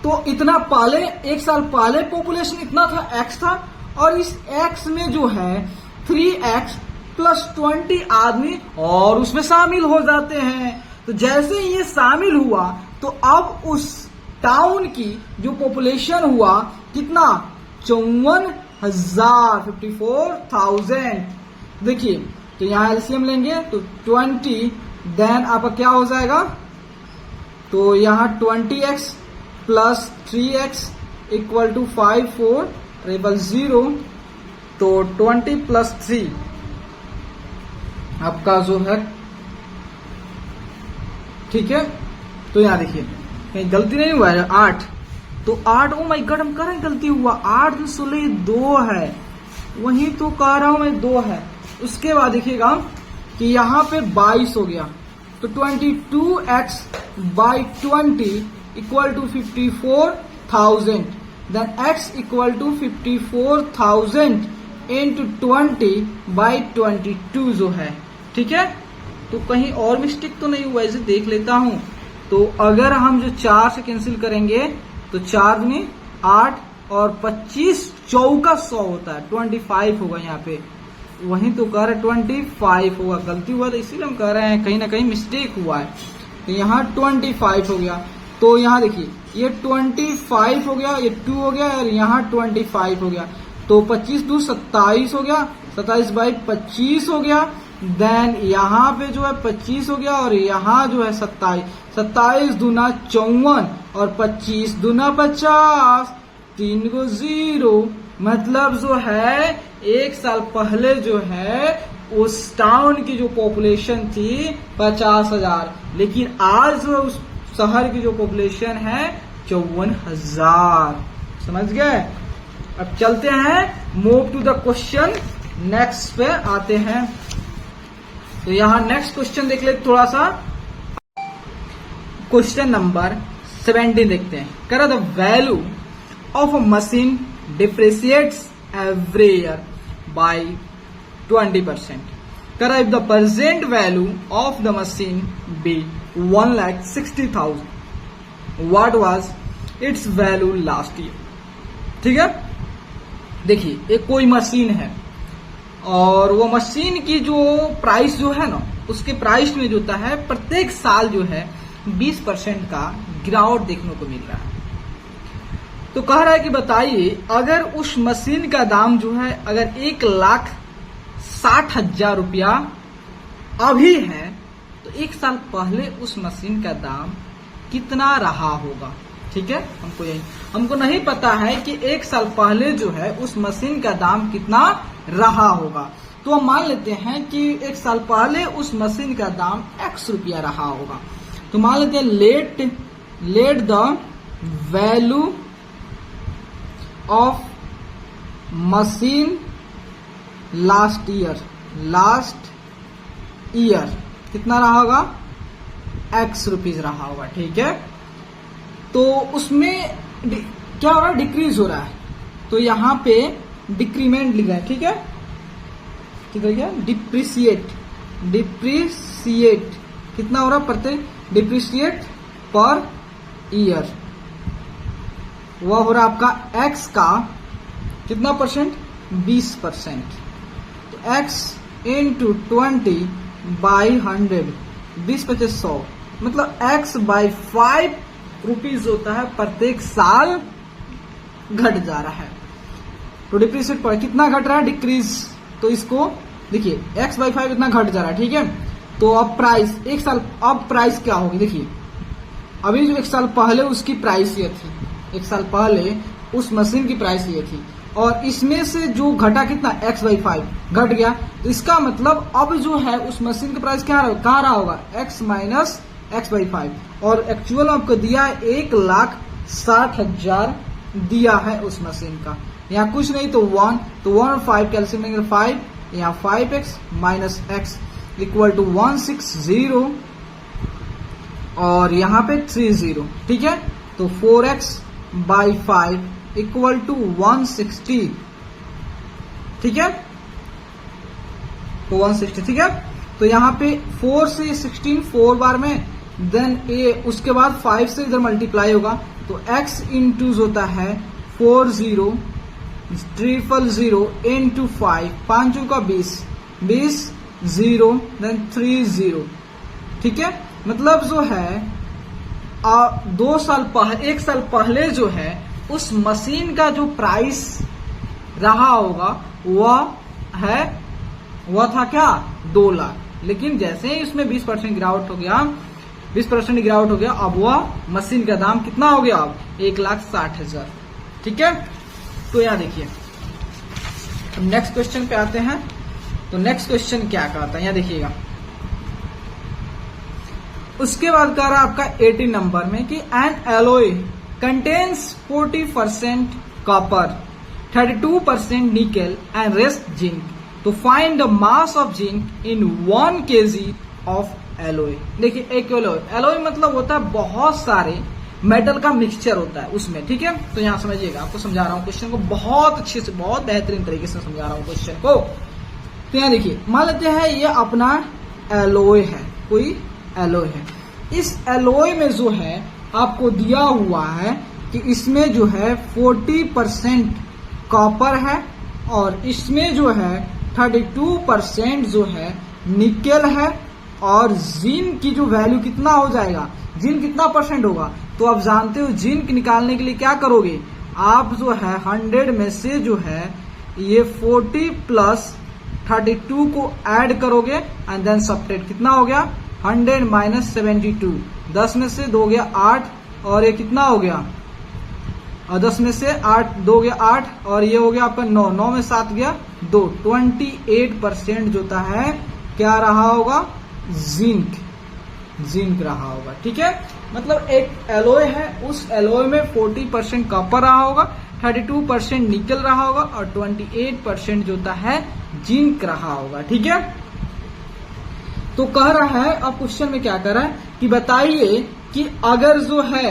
तो इतना पहले एक साल पहले पॉपुलेशन इतना था x था, और इस x में जो है 3x + 20 आदमी और उसमें शामिल हो जाते हैं। तो जैसे ये शामिल हुआ तो अब उस टाउन की जो पॉपुलेशन हुआ कितना 54,000। देखिए, तो यहां एलसीएम लेंगे तो 20, देन आपका क्या हो जाएगा, तो यहां 20x + 3x = 54,000, तो 20 + 3 आपका जो है ठीक है, तो यहाँ देखिए कहीं गलती नहीं हुआ है, 8 तो 8, ओ माय गॉड हम कह रहे हैं गलती हुआ, 8 में 16 2 है, वहीं तो कह रहा हूं मैं 2 है। उसके बाद देखिएगा कि यहाँ पे 22 हो गया, तो 22x by 20 equal to 54,000, then x equal to 54,000 into 20 by 22 जो है, ठीक है। तो कहीं और मिस्टेक तो नहीं हुआ, इसे देख लेता हूं। तो अगर हम जो 4 से कैंसिल करेंगे तो 4 दूनी 8 और 25 चौका 100 होता है, 25 होगा यहाँ पे, वहीं तो कह रहे 25 होगा, गलती हुआ तो इसीलिए हम कह रहे हैं कहीं ना कहीं मिस्टेक हुआ है। तो यहाँ 25 हो गया, तो यहाँ देखिए ये 25 हो गया, ये 2 हो गया और यहाँ 25 हो गया, तो 25 2 27 हो गया, 27 बाई 25 हो गया, देन यहाँ पे जो है 25 हो गया और यहाँ जो है 27, 27 दूना 54 और 25 दूना 50, 3 को 0, मतलब जो है 1 साल पहले जो है उस टाउन की जो पॉपुलेशन थी 50,000, लेकिन आज जो उस शहर की जो पॉपुलेशन है 54,000। समझ गए। अब चलते हैं, move to the question, next पे आते हैं। तो यहां नेक्स्ट क्वेश्चन देख ले थोड़ा सा, क्वेश्चन नंबर 17 देखते हैं। कह रहा the value of a machine depreciates every year by 20%। कह रहा if the present value of the machine be 1,60,000, what was its value last year. ठीक है, देखिए एक कोई मशीन है और वो मशीन की जो प्राइस जो है ना, उसके प्राइस में जो होता है प्रत्येक साल जो है 20% का गिरावट देखने को मिल रहा है। तो कह रहा है कि बताइए अगर उस मशीन का दाम जो है अगर 1,60,000 रुपया अभी है तो 1 साल पहले उस मशीन का दाम कितना रहा होगा। ठीक है, हमको नहीं पता है कि 1 साल पहले जो है उस मशीन का दाम कितना रहा होगा। तो हम मान लेते हैं कि 1 साल पहले उस मशीन का दाम x रुपया रहा होगा। तो मान लेते हैं let the value of machine last year कितना रहा होगा, x रुपीज रहा होगा। ठीक है, तो उसमें क्या हो रहा है, डिक्रीज हो रहा है, तो यहाँ पे डिक्रीमेंट लिखा है। ठीक है, कितना क्या, डिप्रिसिएट कितना हो रहा प्रत्येक, डिप्रिसिएट पर ईयर, वह हो रहा आपका x का कितना परसेंट, 20%। तो x इंटू 20 बाई 100, 20/100, मतलब x बाई 5 रुपीज होता है, प्रत्येक साल घट जा रहा है। तो डिप्रिसिएट पर कितना घट रहा है, डिक्रीज। तो इसको देखिए x बाई 5 इतना घट जा रहा है। ठीक है, तो अब प्राइस 1 साल, अब प्राइस क्या होगी, देखिए अभी जो 1 साल पहले उसकी प्राइस ये थी, 1 साल पहले उस मशीन की प्राइस ये थी, और इसमें से जो घटा कितना, x बाई 5 घट गया। तो इसका मतलब अब जो है उस मशीन की प्राइस क्या कहाँ रहा होगा, x माइनस x बाई 5, और एक्चुअल आपको दिया है 1,60,000 दिया है उस मशीन का। यहाँ कुछ नहीं तो 1, तो 1 और 5 कैल्सियम लेंगे 5, यहाँ 5x minus x equal to 160 और यहाँ पे 30। ठीक है, तो 4x बाई 5 इक्वल टू 160। ठीक है, तो 160। ठीक है, तो यहाँ पे 4 से 16 4 बार में, देन a उसके बाद 5 से इधर मल्टीप्लाई होगा, तो x इंटू होता है 40 000 इंटू 5, 5 का 20 0 देन 30। ठीक है, मतलब जो है 1 साल पहले जो है उस मशीन का जो प्राइस रहा होगा वह था क्या, 2 लाख, लेकिन जैसे ही उसमें 20% गिरावट हो गया, 20% गिरावट हो गया, अब वह मशीन का दाम कितना हो गया, अब 1,60,000। ठीक है, तो यहां देखिए नेक्स्ट क्वेश्चन पे आते हैं। तो नेक्स्ट क्वेश्चन क्या कहता है, यहां देखिएगा उसके बाद कह रहा है आपका 18 नंबर में कि N alloy contains 40% copper, 32% nickel and rest zinc, तो find the mass of zinc in 1 kg of alloy. देखिए एक एलोय मतलब होता है बहुत सारे मेटल का मिक्सचर होता है उसमें, ठीक है। तो यहां समझिएगा, आपको समझा रहा हूं क्वेश्चन को बहुत अच्छे से, बहुत बेहतरीन तरीके से समझा रहा हूं क्वेश्चन को। तो यहां देखिए, मान लेते हैं ये अपना एलोय है, कोई एलोय है। इस एलोय में जो है आपको दिया हुआ है कि इसमें जो है 40% कॉपर है और इसमें जो है 32% जो है निकेल है, और जिंक की जो वैल्यू कितना हो जाएगा, जिंक कितना परसेंट होगा, तो आप जानते हो जिंक निकालने के लिए क्या करोगे, आप जो है 100 में से जो है ये 40 प्लस 32 को ऐड करोगे एंड देन सब्ट्रैक्ट, कितना हो गया 100 माइनस 72, 10 में से 2 गया 8 और ये कितना हो गया, और 10 में से 8 2 गया 8 और ये हो गया आपका 9, 9 में 7 गया 2, 28% जो होता है क्या रहा होगा, जिंक रहा होगा, ठीक है। मतलब एक एलोय है, उस एलोय में 40% कॉपर रहा होगा, 32% निकल रहा होगा और 28% जो होता है जिंक रहा होगा, ठीक है। तो कह रहा है, अब क्वेश्चन में क्या कर रहा है कि बताइए कि अगर जो है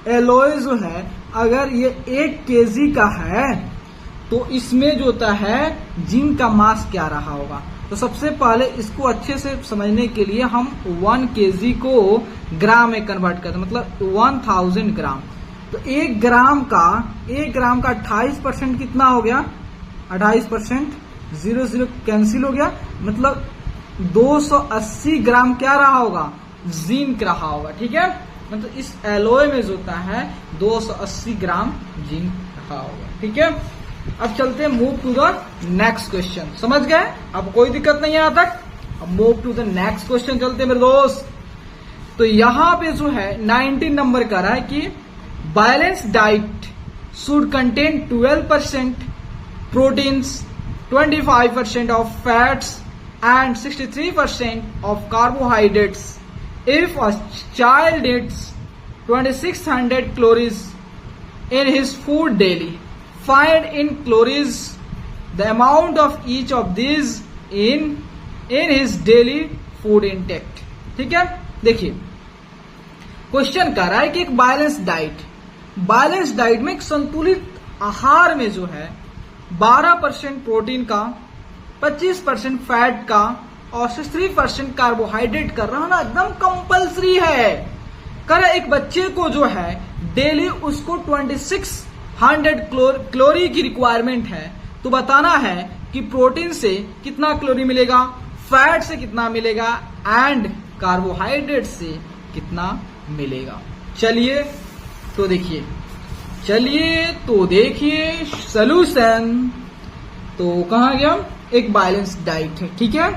एलोय जो है अगर ये 1 kg का है तो इसमें जो होता है जिंक का मास क्या रहा होगा। तो सबसे पहले इसको अच्छे से समझने के लिए हम 1 kg को ग्राम में कन्वर्ट करते हैं, मतलब 1000 ग्राम। तो 1 ग्राम का 28% कितना हो गया, 28%, 0 कैंसिल हो गया, मतलब 280 ग्राम क्या रहा होगा, जिंक रहा होगा, ठीक है। मतलब इस एलोय में जो होता है 280 ग्राम जिंक रहा होगा, ठीक है। अब चलते हैं move to the next question, समझ गए, अब कोई दिक्कत नहीं है यहां तक। अब move to the next question चलते हैं मेरे दोस्त। तो यहां पे जो है 19 नंबर का रहा है कि balance diet should contain 12% proteins, 25% of fats and 63% of carbohydrates. If a child Yeats 2600 calories in his food daily, find in calories the amount of each of these in his daily food intake, ठीक है। देखिए question कर रहा है कि एक balance diet में एक संतुलित आहार में जो है 12% प्रोटीन का, 25% फैट का और 63% कार्बोहाइड्रेट का रहना एकदम कंपलसरी है। कर एक बच्चे को जो है डेली उसको 2600 कैलोरी की रिक्वायरमेंट है, तो बताना है कि प्रोटीन से कितना कैलोरी मिलेगा, फैट से कितना मिलेगा एंड कार्बोहाइड्रेट से कितना मिलेगा। चलिए तो देखिए सॉल्यूशन। तो कहां गया, एक बैलेंस डाइट है, ठीक है,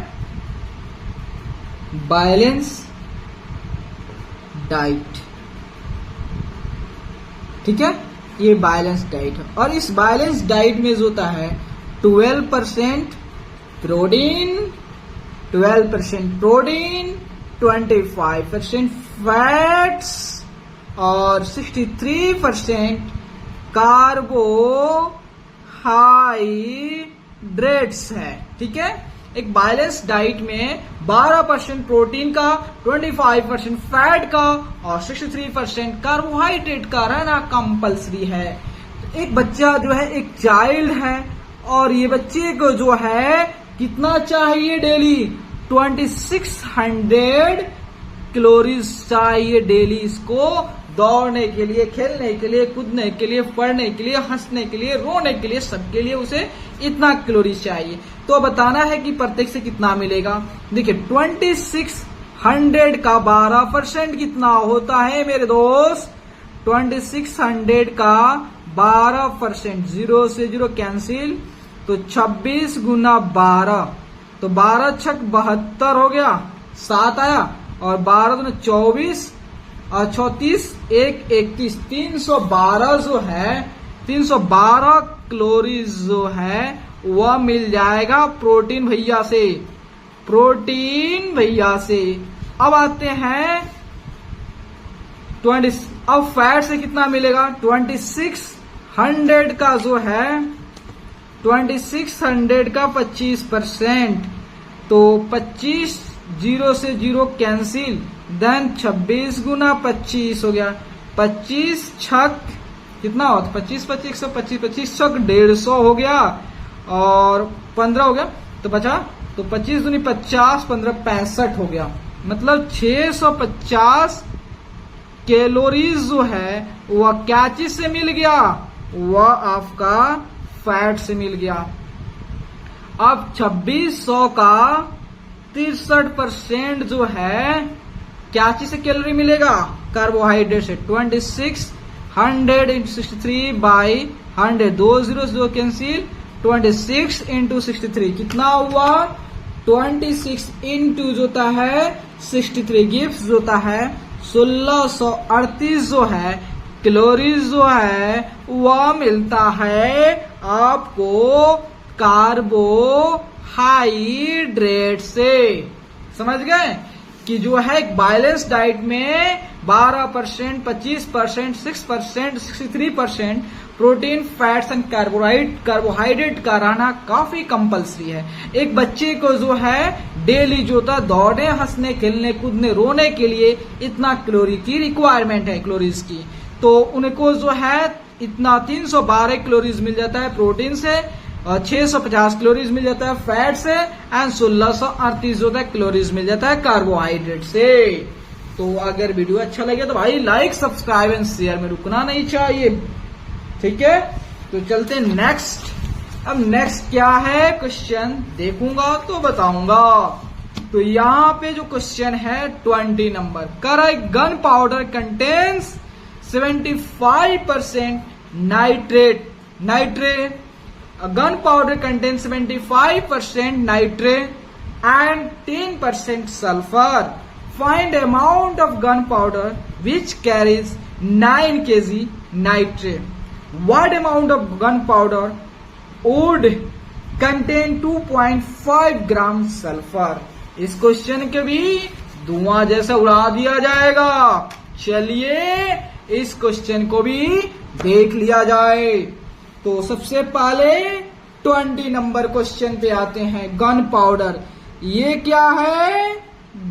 बैलेंस डाइट, ठीक है, ये बैलेंस डाइट है। और इस बैलेंस डाइट में जो होता है 12% प्रोटीन, 25% फैट्स और 63% कार्बोहाइड्रेट्स है, ठीक है। एक बैलेंस डाइट में 12% प्रोटीन का, 25% फैट का और 63% कार्बोहाइड्रेट का रहना कंपलसरी है। एक बच्चा जो है एक चाइल्ड है और ये बच्चे को जो है कितना चाहिए डेली, 2600 कैलोरीज चाहिए डेली इसको दौड़ने के लिए, खेलने के लिए, कूदने के लिए, पढ़ने के लिए, हंसने के लिए, रोने के लिए, सबके लिए उसे इतना कैलोरी चाहिए। तो बताना है कि प्रत्येक से कितना मिलेगा। देखिए 2600 का 12% कितना होता है मेरे दोस्त, 2600 का 12%, 0 से 0 कैंसिल, तो 26 गुना 12, तो 12 छक 72 हो गया, 7 आया और 12 दूना 24 और 34 1 31, 312 जो है 312 कैलोरीज जो है वह मिल जाएगा प्रोटीन भैया से। अब आते हैं 20। अब फैट से कितना मिलेगा? 2600 का जो है 2600 का 25%, तो 25 0 से 0 कैंसिल, देन 26 गुना 25 हो गया। 25 छक कितना होता? 25 25 125, 25 छक 150 हो गया और 15 हो गया तो बचा, तो 25 दूनी 50, 15 65 हो गया। मतलब 650 कैलोरीज जो है वह क्या चीज से मिल गया? वह आपका फैट से मिल गया। अब 2600 का 63% जो है क्या चीज से कैलोरी मिलेगा? कार्बोहाइड्रेट से। 2600 इंटू 63 बाई 100, 2 0 कैंसिल, 26 इंटू 63 कितना हुआ? 26 इंटू जो होता है 63 गिफ्ट जो होता है 1638 जो है कैलोरीज जो है वह मिलता है आपको कार्बोहाइड्रेट से। समझ गए कि जो है एक बैलेंस डाइट में 12%, 25%, 6%, 63% प्रोटीन, फैट्स एंड कार्बोहाइड्रेट का रहना काफी कंपलसरी है। एक बच्चे को जो है डेली जो होता दौड़ने, हंसने, खेलने, कूदने, रोने के लिए इतना कैलोरी की रिक्वायरमेंट है कैलोरीज की, तो उनको जो है इतना 312 कैलोरीज मिल जाता है प्रोटीन से, 650 कैलोरीज मिल जाता है फैट से, एंड 1638 जो है कैलोरीज मिल जाता है कार्बोहाइड्रेट से। तो अगर वीडियो अच्छा लगे तो भाई लाइक, सब्सक्राइब एंड शेयर में रुकना नहीं चाहिए। ठीक है, तो चलते हैं नेक्स्ट। अब नेक्स्ट क्या है क्वेश्चन देखूंगा तो बताऊंगा। तो यहाँ पे जो क्वेश्चन है 20 नंबर कर रहा है, gun powder contains 75% nitrate. Gun powder contains 75% nitrate and 10% sulfur. Find amount of gunpowder which carries 9 kg nitrate. What amount of gunpowder would contain 2.5 gram sulfur? इस क्वेश्चन के भी धुआं जैसा उड़ा दिया जाएगा। चलिए इस क्वेश्चन को भी देख लिया जाए। तो सबसे पहले 20 नंबर क्वेश्चन पे आते हैं। गन पाउडर, ये क्या है?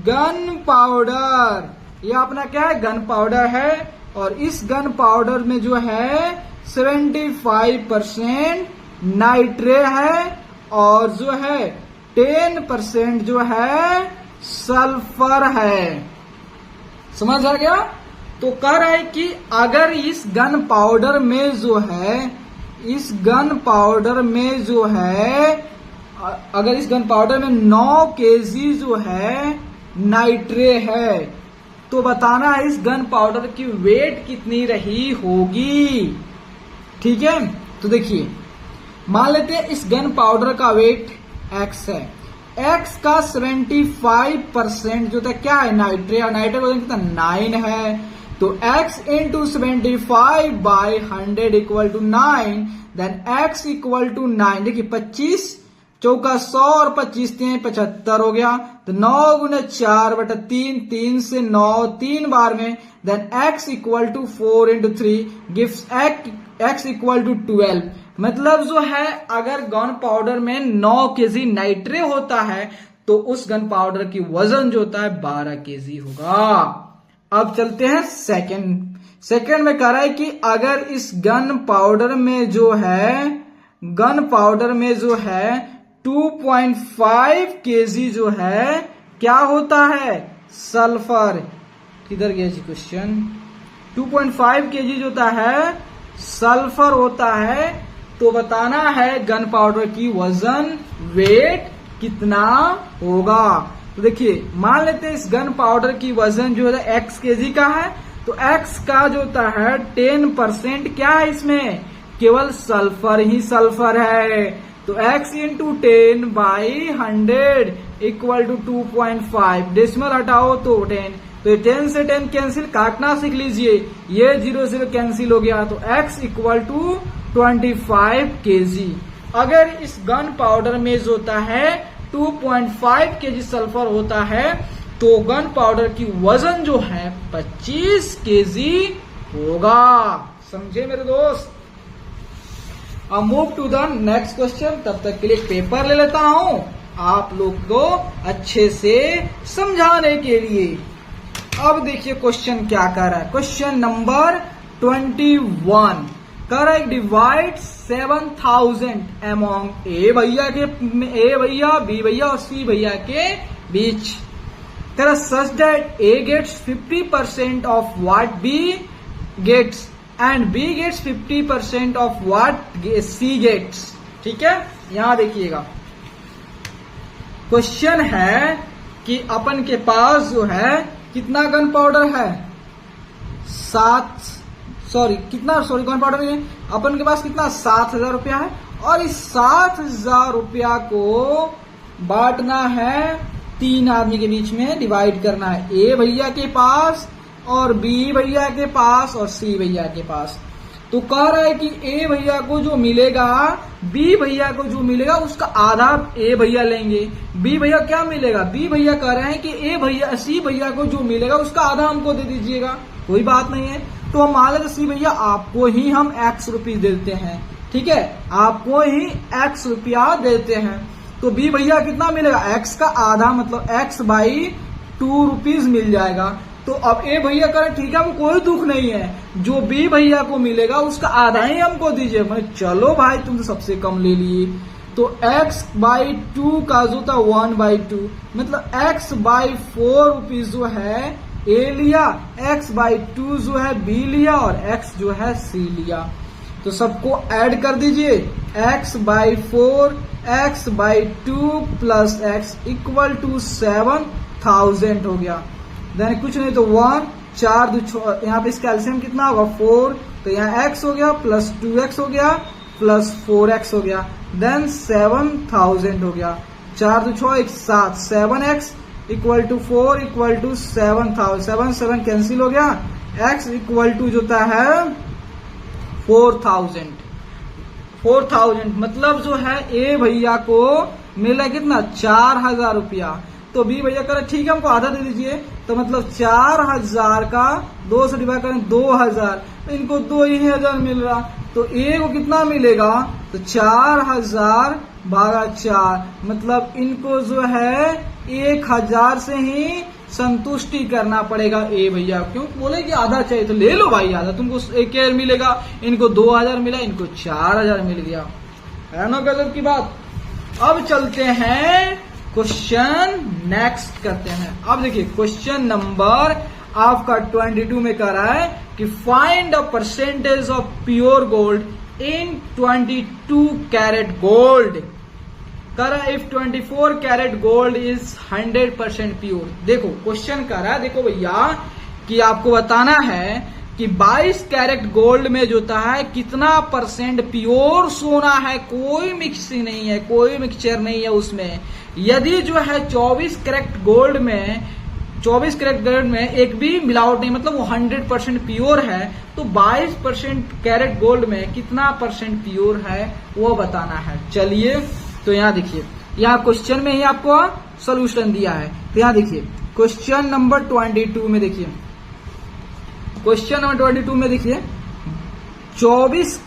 Gun powder. ये अपना क्या है? गन पाउडर है। और इस गन पाउडर में जो है 75% नाइट्रेट है और जो है 10% जो है सल्फर है। समझ आ गया? तो कह रहा है कि अगर इस गन पाउडर में जो है अगर इस गन पाउडर में 9 केजी जो है नाइट्रेट है तो बताना है इस गन पाउडर की वेट कितनी रही होगी। ठीक है, तो देखिए मान लेते हैं इस गन पाउडर का वेट x है। x का 75% जो था क्या है? नाइट्रेट। और नाइट्रेट वजन कितना? 9 है। तो x into 75 by 100 equal to 9, then x equal to 9। देखिए 25 चौका 100 और 25 75 हो गया। तो 9 गुना 4 बटा 3, 3 से 9 3 बार में, then x equal to 4 into 3 gives x equal to 12। मतलब जो है अगर गन पाउडर में 9 केजी नाइट्रेट होता है तो उस गन पाउडर की वजन जो होता है 12 केजी होगा। अब चलते हैं सेकंड में कह रहा है कि अगर इस गन पाउडर में जो है 2.5 केजी जो है क्या होता है? सल्फर। किधर गया जी क्वेश्चन? 2.5 केजी जो होता है सल्फर होता है। तो बताना है गन पाउडर की वजन, वेट कितना होगा। तो देखिए मान लेते हैं इस गन पाउडर की वजन जो है x केजी का है, तो x का जो होता है 10% क्या है? इसमें केवल सल्फर ही सल्फर है। तो x into 10 by 100 equal to 2.5। Decimal हटाओ तो 10, तो 10 से 10 कैंसिल, काटना सीख लीजिए। ये 0 0 कैंसिल हो गया। तो x इक्वल टू 25 केजी। अगर इस गन पाउडर में जो होता है 2.5 केजी सल्फर होता है तो गन पाउडर की वजन जो है 25 केजी होगा। समझे मेरे दोस्त? अब move to the next question. तब तक के लिए पेपर ले लेता हूं आप लोग को अच्छे से समझाने के लिए। अब देखिए क्वेश्चन क्या कर रहा है। क्वेश्चन नंबर 21 कर रहा है डिवाइड 7000 अमॉन्ग ए भैया, बी भैया और सी भैया के बीच। कर रहा such that A gets 50% of what B gets and B gets 50% of what C gets. ठीक है, यहां देखिएगा क्वेश्चन है कि अपन के पास जो है कितना गन पाउडर है, गन पाउडर है अपन के पास कितना 7000 रुपया है, और इस 7000 रुपया को बांटना है 3 आदमी के बीच में, डिवाइड करना है ए भैया के पास और बी भैया के पास और सी भैया के पास। तो कह रहा है कि ए भैया को जो मिलेगा, बी भैया को जो मिलेगा उसका आधा ए भैया लेंगे। बी भैया क्या मिलेगा, बी भैया कह रहे हैं कि सी भैया को जो मिलेगा उसका आधा हमको दे दीजिएगा। कोई बात नहीं है, तो हम मान लेते सी भैया आपको ही हम x रुपीज देते हैं। ठीक है, आपको ही x रुपया देते हैं। तो बी भैया कितना मिलेगा, x का आधा मतलब x बाई 2 रुपीज मिल जाएगा। तो अब ए भैया करें ठीक है, हमको कोई दुख नहीं है, जो बी भैया को मिलेगा उसका आधा ही हमको दीजिए। मैं चलो भाई तुम तो सबसे कम ले लिए। तो x बाई 2 का जो था 1/2 मतलब x बाई 4 रुपीज जो है ए लिया, x बाई 2 जो है बी लिया और x जो है सी लिया। तो सबको ऐड कर दीजिए, x by 4 x by 2 plus x equal to 7000 हो गया। देन कुछ नहीं तो 1 4 यहाँ पे इसका एलसीएम कितना होगा 4, तो यहाँ x हो गया प्लस 2x हो गया प्लस 4x हो गया, देन 7000 हो गया। 4 2 6 1 7 7x equal to 4 equal to 7000, 7 7 cancel हो गया, x इक्वल टू जो है 4000 मतलब जो है ए भैया को मिला कितना 4000 रुपया। तो बी भैया कह रहे ठीक है हमको आधा दे दीजिए, तो मतलब 4000 का 2 से डिवाइड करें 2000, तो इनको 2000 मिल रहा। तो ए को कितना मिलेगा, तो 4000 भागा 4 मतलब इनको जो है 1000 से ही संतुष्टि करना पड़ेगा ए भैया। क्यों बोले कि आधा चाहिए, तो ले लो भाई आधा, तुमको 1000 मिलेगा, इनको 2000 मिला, इनको 4000 मिल गया। है ना गजब की बात। अब चलते हैं क्वेश्चन नेक्स्ट करते हैं। अब देखिए क्वेश्चन नंबर आपका 22 में कह रहा है कि find the percentage of pure gold in 22 carat gold. कह रहा है if 24 carat gold is 100% pure. देखो क्वेश्चन कह रहा है, देखो भैया कि आपको बताना है कि 22 कैरेट गोल्ड में जो होता है कितना परसेंट प्योर सोना है, कोई मिक्सिंग नहीं है, कोई मिक्सचर नहीं है उसमें। यदि जो है 24 कैरेट गोल्ड में एक भी मिलावट नहीं, मतलब वो 100% प्योर है, तो 22% कैरेट गोल्ड में कितना परसेंट प्योर है वो बताना है। चलिए तो यहाँ देखिए, यहाँ क्वेश्चन में ही आपको सोल्यूशन दिया है। तो यहाँ देखिए क्वेश्चन नंबर 22 में देखिए, क्वेश्चन नंबर 22 में देखिए 24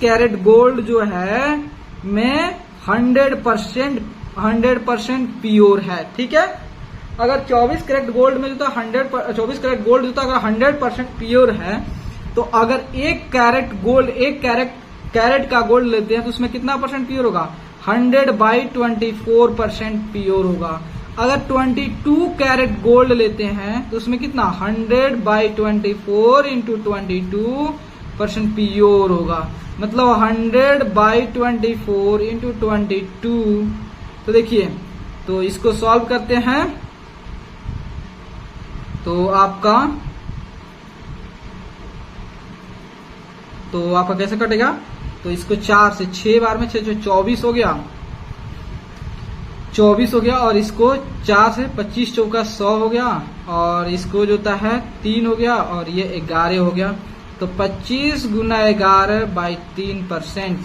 कैरेट गोल्ड जो है में 100% प्योर है। ठीक है, अगर 24 कैरेट गोल्ड में जो था 24 कैरेट गोल्ड जो था अगर 100% प्योर है, तो अगर एक कैरेट का गोल्ड लेते हैं तो उसमें कितना परसेंट प्योर होगा, 100/24% प्योर होगा। अगर 22 कैरेट गोल्ड लेते हैं तो उसमें कितना 100/24 इंटू 22% प्योर होगा, मतलब 100/24 इंटू 22। तो देखिए, तो इसको सॉल्व करते हैं तो आपका कैसे कटेगा, तो इसको 4 से 6 बार में 6 24 हो गया, 24 हो गया, और इसको 4 से 25 चौका 100 हो गया, और इसको जो होता है 3 हो गया, और ये 11 हो गया। तो 25 गुना 11/3%,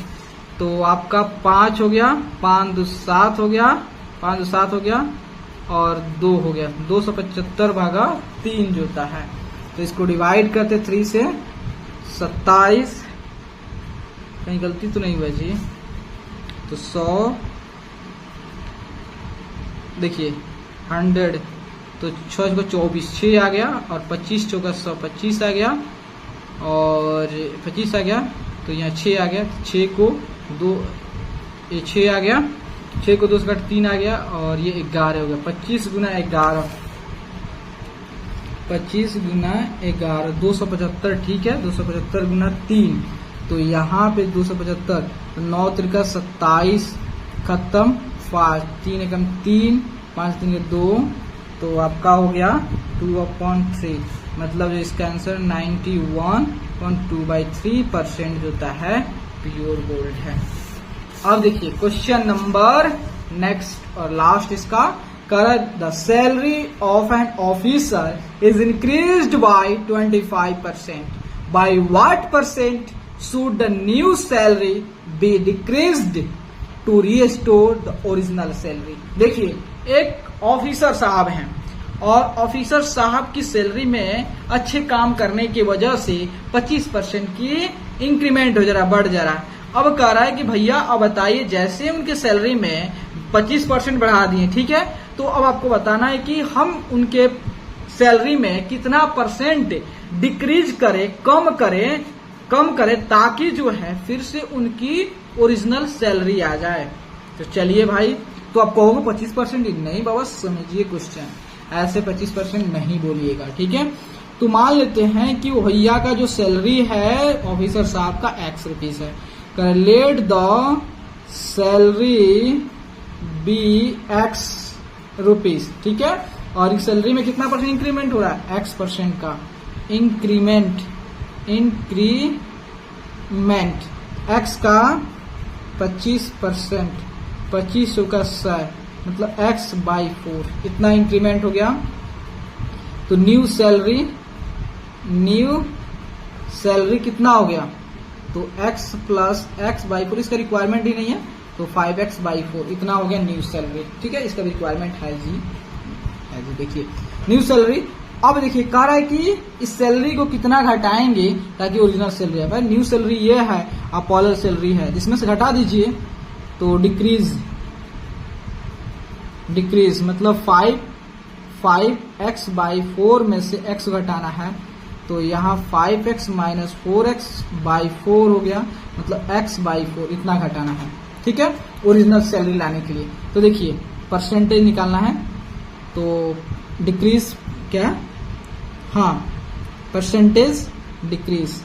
तो आपका 5 हो गया, 5 2 7 हो गया, 5 2 7 हो गया और 2 हो गया, 275/3 जो होता है। तो इसको डिवाइड करते 3 से 27, कहीं गलती तो नहीं हुआ जी, तो 100 देखिए 100, तो 6 को 24 6 आ गया और 25 चौका 100 25 आ गया और 25 आ गया, तो यहाँ 6 आ गया, 6 को 2 ये 6 आ गया, 6 को 2 से घट 3 आ गया और ये 11 हो गया। 25 गुना 11, 25 गुना 11 275, ठीक है। 275 गुना 3, तो यहाँ पे 275, 9 त्रिका 27, खत्म 5, 3 एकम 3, 5 3 2, तो आपका हो गया 2/3, मतलब इसका आंसर 91.2/3% जो होता है प्योर गोल्ड है। अब देखिए क्वेश्चन नंबर नेक्स्ट और लास्ट इसका, the salary of an officer is increased by 25%, by what percent should the new salary be decreased to restore the original salary. देखिए एक ऑफिसर साहब हैं और ऑफिसर साहब की सैलरी में अच्छे काम करने की वजह से 25% की इंक्रीमेंट हो जा रहा, बढ़ जा रहा है। अब कह रहा है कि भैया अब बताइए, जैसे उनके सैलरी में 25% बढ़ा दिए, ठीक है, तो अब आपको बताना है कि हम उनके सैलरी में कितना परसेंट डिक्रीज करें, कम करें ताकि जो है फिर से उनकी ओरिजिनल सैलरी आ जाए। तो चलिए भाई, तो आप कहोगे 25% नहीं बाबा, समझिए क्वेश्चन, ऐसे 25% नहीं बोलिएगा, ठीक है। तो मान लेते हैं कि भैया का जो सैलरी है ऑफिसर साहब का X रुपीज है, let the salary be X rupees, ठीक है, और इस सैलरी में कितना परसेंट इंक्रीमेंट हो रहा है, X% का इंक्रीमेंट, X का 25%, 25 का 100, मतलब X/4, इतना इंक्रीमेंट हो गया। तो न्यू सैलरी कितना हो गया, तो X प्लस X/4, इसका रिक्वायरमेंट ही नहीं है, तो 5X/4 इतना हो गया न्यू सैलरी, ठीक है, इसका भी रिक्वायरमेंट है जी, देखिए न्यू सैलरी। अब देखिए कह रहा है कि इस सैलरी को कितना घटाएंगे ताकि ओरिजिनल सैलरी है। भाई न्यू सैलरी ये है, अपोलर सैलरी है, जिसमें से घटा दीजिए, तो डिक्रीज मतलब 5X/4 में से X घटाना है, तो यहाँ 5X माइनस 4X/4 हो गया, मतलब X/4 इतना घटाना है, ठीक है, ओरिजिनल सैलरी लाने के लिए। तो देखिए परसेंटेज निकालना है, तो डिक्रीज क्या, हाँ परसेंटेज डिक्रीज,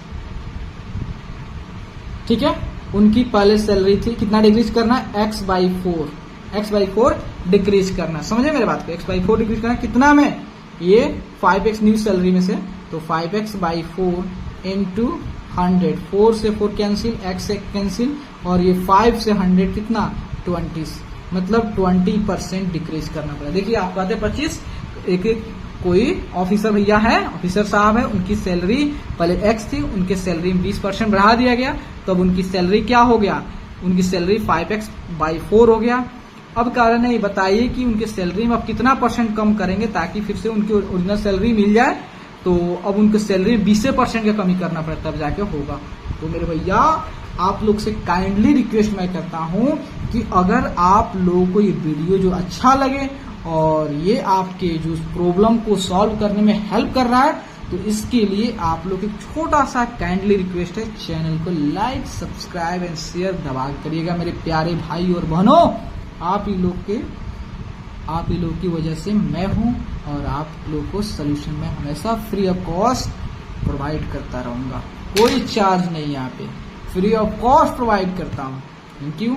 ठीक है। उनकी पहले सैलरी थी, कितना डिक्रीज करना है, X/4 डिक्रीज करना, समझे मेरे बात को, X/4 डिक्रीज करना कितना में, ये 5X न्यू सैलरी में से, तो 5X/4 इंटू 100, 4 से 4 कैंसिल, X से कैंसिल, और ये 5 से 100 कितना 20, मतलब 20% डिक्रीज करना पड़ा। देखिए आप कहते 25, एक कोई ऑफिसर भैया है, ऑफिसर साहब है, उनकी सैलरी पहले X थी, उनके सैलरी में 20% बढ़ा दिया गया, तो अब उनकी सैलरी क्या हो गया, उनकी सैलरी 5X/4 हो गया। अब कारण है बताइए कि उनके सैलरी में अब कितना परसेंट कम करेंगे ताकि फिर से उनकी ओरिजिनल सैलरी मिल जाए। तो अब उनकी सैलरी में 20% का कमी करना पड़ता, तब जाके होगा। तो मेरे भैया आप लोग से काइंडली रिक्वेस्ट मैं करता हूं कि अगर आप लोगों को ये वीडियो जो अच्छा लगे और ये आपके जो प्रॉब्लम को सॉल्व करने में हेल्प कर रहा है, तो इसके लिए आप लोग एक छोटा सा काइंडली रिक्वेस्ट है, चैनल को लाइक, सब्सक्राइब एंड शेयर दबा करिएगा मेरे प्यारे भाई और बहनों। आप ही लोग की वजह से मैं हूं और आप लोग को सोल्यूशन में हमेशा फ्री ऑफ कॉस्ट प्रोवाइड करता रहूंगा, कोई चार्ज नहीं, यहाँ पे फ्री ऑफ कॉस्ट प्रोवाइड करता हूं। Thank you.